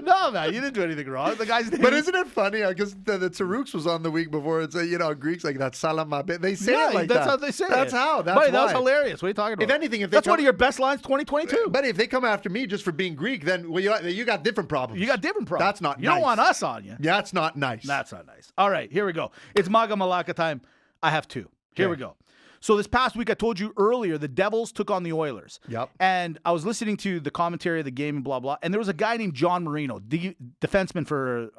Speaker 3: No, man, you didn't do anything wrong. The guy's name.
Speaker 2: But isn't it funny? Because the Tarouks was on the week before. It's Greeks like that salama. They say it like
Speaker 3: that's
Speaker 2: that.
Speaker 3: how they say
Speaker 2: That's
Speaker 3: it.
Speaker 2: how. That's
Speaker 3: Buddy,
Speaker 2: why.
Speaker 3: that was hilarious. What are you talking about?
Speaker 2: If anything, if they
Speaker 3: that's
Speaker 2: come,
Speaker 3: one of your best lines, 2022.
Speaker 2: But if they come after me just for being Greek, then you got different problems.
Speaker 3: You got different problems.
Speaker 2: That's not
Speaker 3: You
Speaker 2: nice.
Speaker 3: don't want us on you.
Speaker 2: Yeah, that's not nice.
Speaker 3: That's not nice. All right, here we go. It's Maga Malaka time. I have 2. Here we go. So this past week, I told you earlier, the Devils took on the Oilers.
Speaker 2: Yep.
Speaker 3: And I was listening to the commentary of the game and blah, blah. And there was a guy named John Marino, the defenseman for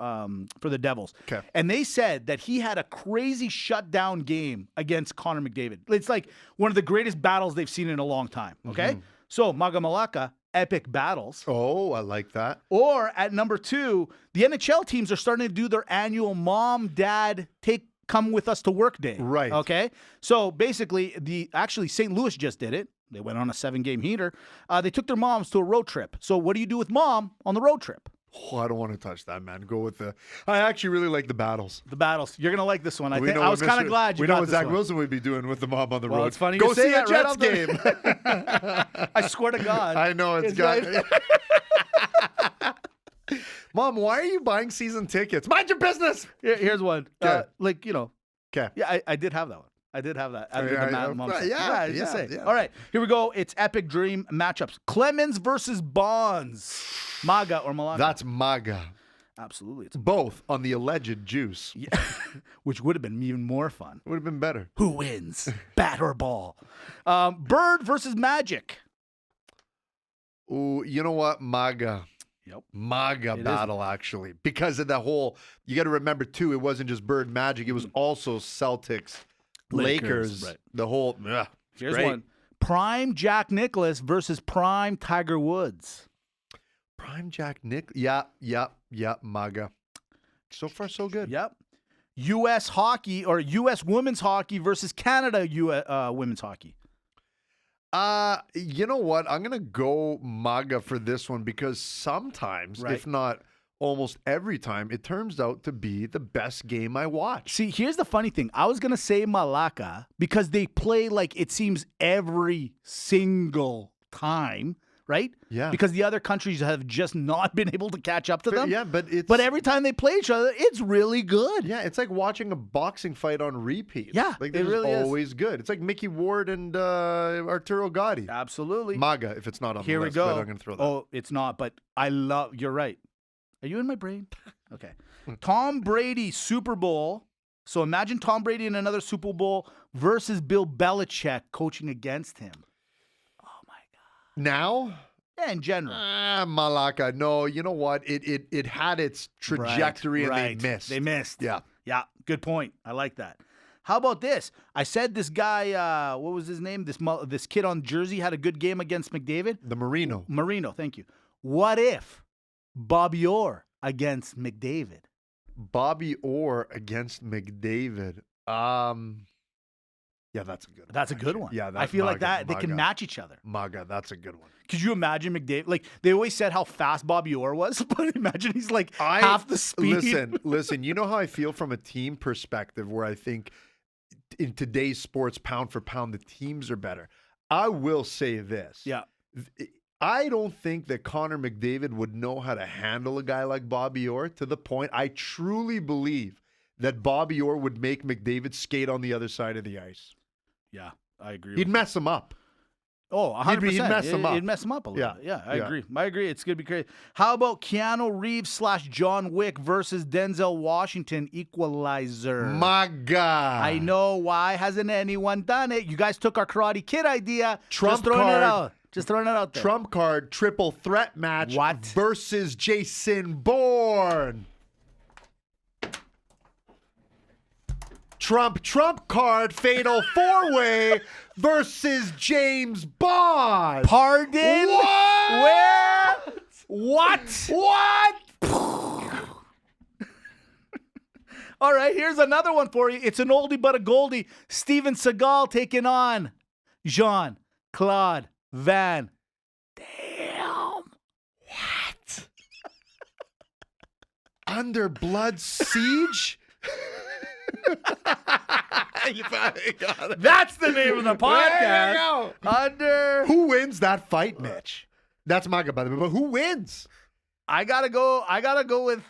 Speaker 3: the Devils.
Speaker 2: Okay.
Speaker 3: And they said that he had a crazy shutdown game against Connor McDavid. It's like one of the greatest battles they've seen in a long time. Okay. So Maga Malaka, epic battles.
Speaker 2: Oh, I like that.
Speaker 3: Or at number 2, the NHL teams are starting to do their annual mom, dad, come with us to work day.
Speaker 2: Right.
Speaker 3: Okay. So basically, actually St. Louis just did it. They went on a 7-game heater. They took their moms to a road trip. So what do you do with mom on the road trip?
Speaker 2: Oh, I don't want to touch that, man. Go with I actually really like the battles.
Speaker 3: The battles. You're gonna like this one. I
Speaker 2: We know
Speaker 3: was
Speaker 2: what
Speaker 3: kind of glad you
Speaker 2: We know
Speaker 3: got
Speaker 2: what
Speaker 3: this
Speaker 2: Zach
Speaker 3: one.
Speaker 2: Wilson would be doing with the mom on the
Speaker 3: Well,
Speaker 2: road.
Speaker 3: it's funny
Speaker 2: Go
Speaker 3: you
Speaker 2: see
Speaker 3: say
Speaker 2: a
Speaker 3: that right
Speaker 2: Jets
Speaker 3: off the-
Speaker 2: game.
Speaker 3: I swear to God.
Speaker 2: I know it's got. Mom, why are you buying season tickets? Mind your business.
Speaker 3: Here's one.
Speaker 2: Okay.
Speaker 3: Okay.
Speaker 2: Okay.
Speaker 3: Yeah, I did have that one. I did have that.
Speaker 2: Yeah,
Speaker 3: Say.
Speaker 2: yeah.
Speaker 3: All right, here we go. It's epic dream matchups. Clemens versus Bonds. MAGA or Malacca?
Speaker 2: That's MAGA.
Speaker 3: Absolutely. It's
Speaker 2: Both on the alleged juice.
Speaker 3: yeah. Which would have been even more fun.
Speaker 2: Would have been better.
Speaker 3: Who wins? Bat or ball? Bird versus Magic.
Speaker 2: Ooh, you know what? MAGA.
Speaker 3: Yep.
Speaker 2: MAGA
Speaker 3: It
Speaker 2: battle, actually. Because of the whole, you got to remember, too, it wasn't just Bird Magic. It was also Celtics, Lakers.
Speaker 3: Right.
Speaker 2: The whole,
Speaker 3: Here's
Speaker 2: great.
Speaker 3: one. Prime Jack Nicklaus versus Prime Tiger Woods.
Speaker 2: Prime Jack Nick. Yeah, MAGA. So far, so good.
Speaker 3: Yep. U.S. hockey or U.S. women's hockey versus Canada women's hockey.
Speaker 2: You know what? I'm going to go MAGA for this one because sometimes,
Speaker 3: Right.
Speaker 2: if not almost every time, it turns out to be the best game I watch.
Speaker 3: See, here's the funny thing. I was going to say Malacca because they play like it seems every single time, right?
Speaker 2: Yeah.
Speaker 3: Because the other countries have just not been able to catch up to them.
Speaker 2: Yeah, but it's...
Speaker 3: But every time they play each other, it's really good.
Speaker 2: Yeah, it's like watching a boxing fight on repeat.
Speaker 3: Yeah,
Speaker 2: like
Speaker 3: it
Speaker 2: they're
Speaker 3: really is.
Speaker 2: always good. It's like Mickey Ward and Arturo Gotti.
Speaker 3: Absolutely.
Speaker 2: MAGA, if it's not on
Speaker 3: Here
Speaker 2: the
Speaker 3: we
Speaker 2: list,
Speaker 3: go.
Speaker 2: but I'm going to throw that.
Speaker 3: Oh, it's not, but you're right. Are you in my brain? Okay. Tom Brady, Super Bowl. So imagine Tom Brady in another Super Bowl versus Bill Belichick coaching against him. Oh, my God.
Speaker 2: Now?
Speaker 3: Yeah, in general.
Speaker 2: Malacca. No, you know what? It had its trajectory
Speaker 3: Right.
Speaker 2: and they missed.
Speaker 3: They missed.
Speaker 2: Yeah.
Speaker 3: Yeah, good point. I like that. How about this? I said this guy, what was his name? This kid on Jersey had a good game against McDavid.
Speaker 2: The Marino.
Speaker 3: Marino, thank you. What if Bobby Orr against McDavid?
Speaker 2: Bobby Orr against McDavid. Yeah, that's a good one.
Speaker 3: That's a good one.
Speaker 2: Yeah,
Speaker 3: I feel like
Speaker 2: MAGA,
Speaker 3: that they can
Speaker 2: MAGA.
Speaker 3: match each other.
Speaker 2: MAGA, that's a good one.
Speaker 3: Could you imagine McDavid? Like they always said how fast Bobby Orr was, but imagine he's like half the speed.
Speaker 2: Listen, you know how I feel from a team perspective where I think in today's sports, pound for pound, the teams are better. I will say this.
Speaker 3: Yeah.
Speaker 2: I don't think that Connor McDavid would know how to handle a guy like Bobby Orr to the point I truly believe that Bobby Orr would make McDavid skate on the other side of the ice.
Speaker 3: Yeah, I agree.
Speaker 2: He'd mess him up.
Speaker 3: Oh, 100%.
Speaker 2: He'd mess him up.
Speaker 3: It'd mess him up a little
Speaker 2: Yeah.
Speaker 3: bit. Yeah, I
Speaker 2: Yeah.
Speaker 3: agree. I agree. It's going to be crazy. How about Keanu Reeves / John Wick versus Denzel Washington Equalizer?
Speaker 2: MAGA.
Speaker 3: I know. Why hasn't anyone done it? You guys took our Karate Kid idea.
Speaker 2: Trump
Speaker 3: Just throwing
Speaker 2: card.
Speaker 3: it out. Just throwing it out there.
Speaker 2: Trump card triple threat match
Speaker 3: What?
Speaker 2: versus Jason Bourne. Trump card fatal four-way versus James Bond.
Speaker 3: Pardon?
Speaker 2: What?
Speaker 3: Where?
Speaker 2: What?
Speaker 3: All right, here's another one for you. It's an oldie but a goldie. Steven Seagal taking on Jean-Claude Van Damme.
Speaker 2: What? Under blood siege? You finally got it.
Speaker 3: That's the name of the podcast.
Speaker 2: There you go.
Speaker 3: Under.
Speaker 2: Who wins that fight, Mitch? That's MAGA, by the way, but who wins?
Speaker 3: I gotta go with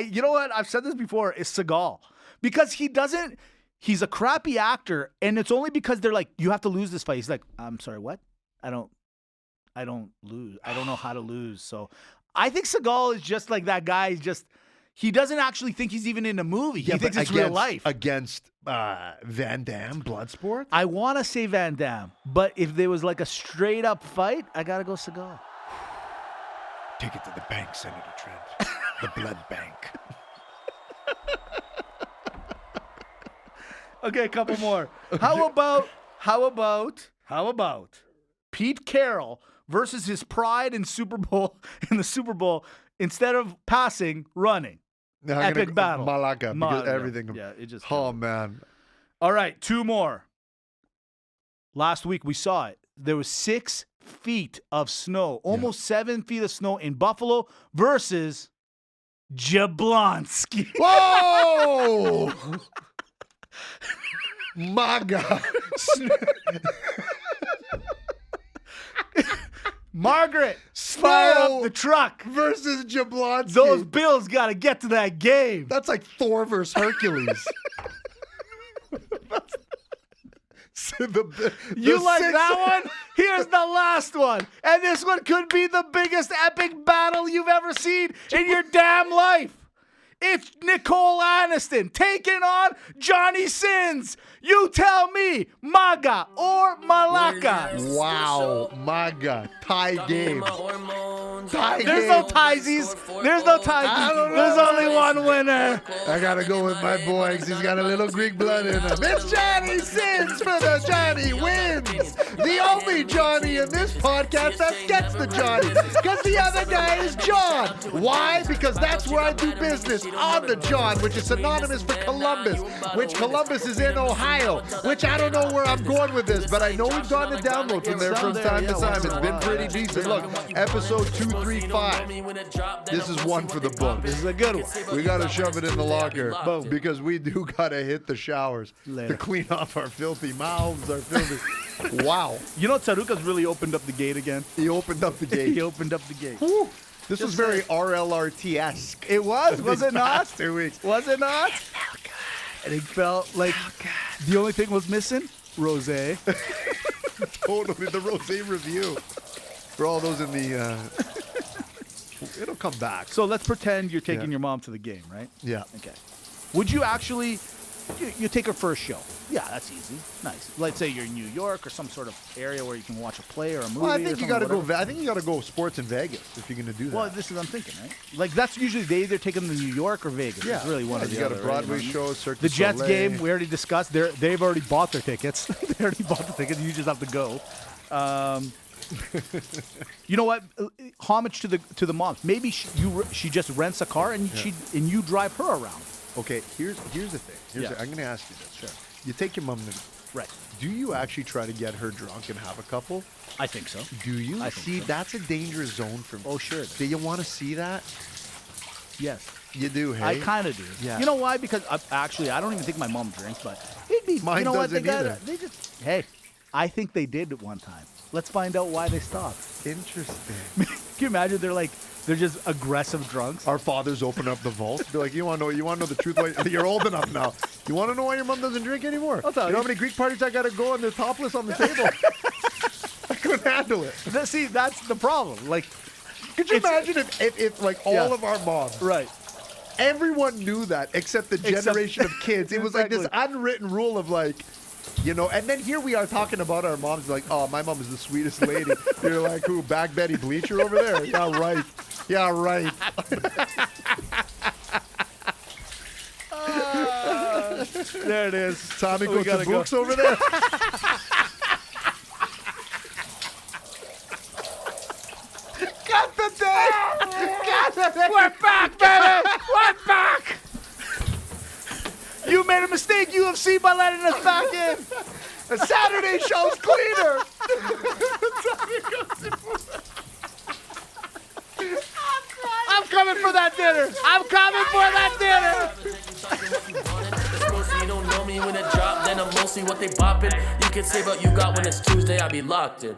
Speaker 3: you know what? I've said this before, is Seagal. Because he's a crappy actor, and it's only because they're like, you have to lose this fight. He's like, I'm sorry, what? I don't lose. I don't know how to lose. So I think Seagal is just like that guy. He doesn't actually think he's even in a movie. He thinks it's real life.
Speaker 2: Against Van Damme, Bloodsport?
Speaker 3: I want to say Van Damme, but if there was like a straight up fight, I got to go Seagal.
Speaker 2: Take it to the bank, Senator Trent. The blood bank.
Speaker 3: Okay, a couple more. How about Pete Carroll versus his pride in the Super Bowl instead of passing, running?
Speaker 2: No,
Speaker 3: Epic battle.
Speaker 2: Malacca, because everything.
Speaker 3: Yeah, it just.
Speaker 2: Oh, man.
Speaker 3: All right, two more. Last week we saw it. There was 6 feet of snow, almost 7 feet of snow in Buffalo versus Jablonski.
Speaker 2: Whoa! MAGA.
Speaker 3: Margaret, fire up the truck.
Speaker 2: Versus Jablonski.
Speaker 3: Those Bills got to get to that game.
Speaker 2: That's like Thor versus Hercules.
Speaker 3: You like that one? Here's the last one. And this one could be the biggest epic battle you've ever seen in your damn life. It's Nicole Aniston taking on Johnny Sins. You tell me, Maga or Malaka.
Speaker 2: Wow, MAGA, tie game.
Speaker 3: There's no tiesies. There's no tiesies. There's only one winner.
Speaker 2: I gotta go with my boy 'cause he's got a little Greek blood in him. It's Johnny Sins for the Johnny Wins. The only Johnny in this podcast that gets the Johnny. Because the other guy is John. Why? Because that's where I do business, on the John, which is synonymous for Columbus, which Columbus is in Ohio, which I don't know where I'm going with this, but I know we've gotten a download from there from time to time. It's been pretty decent. Look, episode 235. This is one for the book.
Speaker 3: This is a good one.
Speaker 2: We gotta shove it in the locker because we do gotta hit the showers to clean off our filthy mouths, our filthy. Wow.
Speaker 3: You know, Tsaruka's really opened up the gate again.
Speaker 2: He opened up the gate.
Speaker 3: He opened up the gate.
Speaker 2: Whew. This was very RLRT-esque.
Speaker 3: It was it not?
Speaker 2: 2 weeks.
Speaker 3: Was it not? It felt good. And it felt like the only thing was missing, rosé.
Speaker 2: Totally, the rosé review. For all those in the, it'll come back.
Speaker 3: So let's pretend you're taking your mom to the game, right?
Speaker 2: Yeah.
Speaker 3: Okay. Would you actually, you take her for a show? Yeah, that's easy. Nice. Let's say you're in New York or some sort of area where you can watch a play or a movie.
Speaker 2: Well, I think you gotta
Speaker 3: whatever.
Speaker 2: go. I think you gotta go sports in Vegas if you're gonna do that.
Speaker 3: Well, this is what I'm thinking, right? Like that's usually they either take them to New York or Vegas.
Speaker 2: yeah,
Speaker 3: It's really one of the
Speaker 2: you got
Speaker 3: other,
Speaker 2: a Broadway
Speaker 3: right?
Speaker 2: show, Cirque
Speaker 3: The
Speaker 2: du
Speaker 3: Jets
Speaker 2: Soleil.
Speaker 3: game we already discussed. They've already bought their tickets. They already bought the tickets. You just have to go. You know what? Homage to the mom. Maybe she just rents a car and and you drive her around.
Speaker 2: Okay, here's the thing. I'm gonna ask you this.
Speaker 3: Sure.
Speaker 2: You take your mom to.
Speaker 3: Right.
Speaker 2: Do you actually try to get her drunk and have a couple?
Speaker 3: I think so.
Speaker 2: Do you?
Speaker 3: I think
Speaker 2: See,
Speaker 3: so.
Speaker 2: that's a dangerous zone for me.
Speaker 3: Oh, sure.
Speaker 2: Do you want to see that?
Speaker 3: Yes.
Speaker 2: You do, hey?
Speaker 3: I kind of do.
Speaker 2: Yeah.
Speaker 3: You know why? Because actually, I don't even think my mom drinks, but it'd be.
Speaker 2: Mine
Speaker 3: you know what?
Speaker 2: doesn't either.
Speaker 3: They just. Hey, I think they did at one time. Let's find out why they stopped.
Speaker 2: Interesting.
Speaker 3: Can you imagine? They're just aggressive drunks.
Speaker 2: Our fathers open up the vault. They're like, you want to know the truth? Why, you're old enough now. You want to know why your mom doesn't drink anymore?
Speaker 3: I'll tell
Speaker 2: you
Speaker 3: you.
Speaker 2: know how many Greek parties I got to go and they're topless on the table? I couldn't handle it.
Speaker 3: See, that's the problem. Like,
Speaker 2: Could you imagine if like all
Speaker 3: Yeah.
Speaker 2: of our moms,
Speaker 3: right?
Speaker 2: everyone knew that except the generation of kids. It was like this unwritten rule of like, you know, and then here we are talking about our moms like, oh, my mom is the sweetest lady. You're like, who, Back Betty Bleacher over there? Yeah, right. Yeah, right.
Speaker 3: There it is.
Speaker 2: Tommy
Speaker 3: We
Speaker 2: goes
Speaker 3: gotta
Speaker 2: to
Speaker 3: go.
Speaker 2: books over there. Got the day. Got the day.
Speaker 3: We're back, baby. We're back. You made a mistake, UFC, by letting us back in.
Speaker 2: The Saturday show's cleaner.
Speaker 3: I'm coming for that dinner. I'm coming for that dinner.
Speaker 5: You don't know me when it drop, then I'm mostly what they bopping. You can say what you got when it's Tuesday, I be locked in.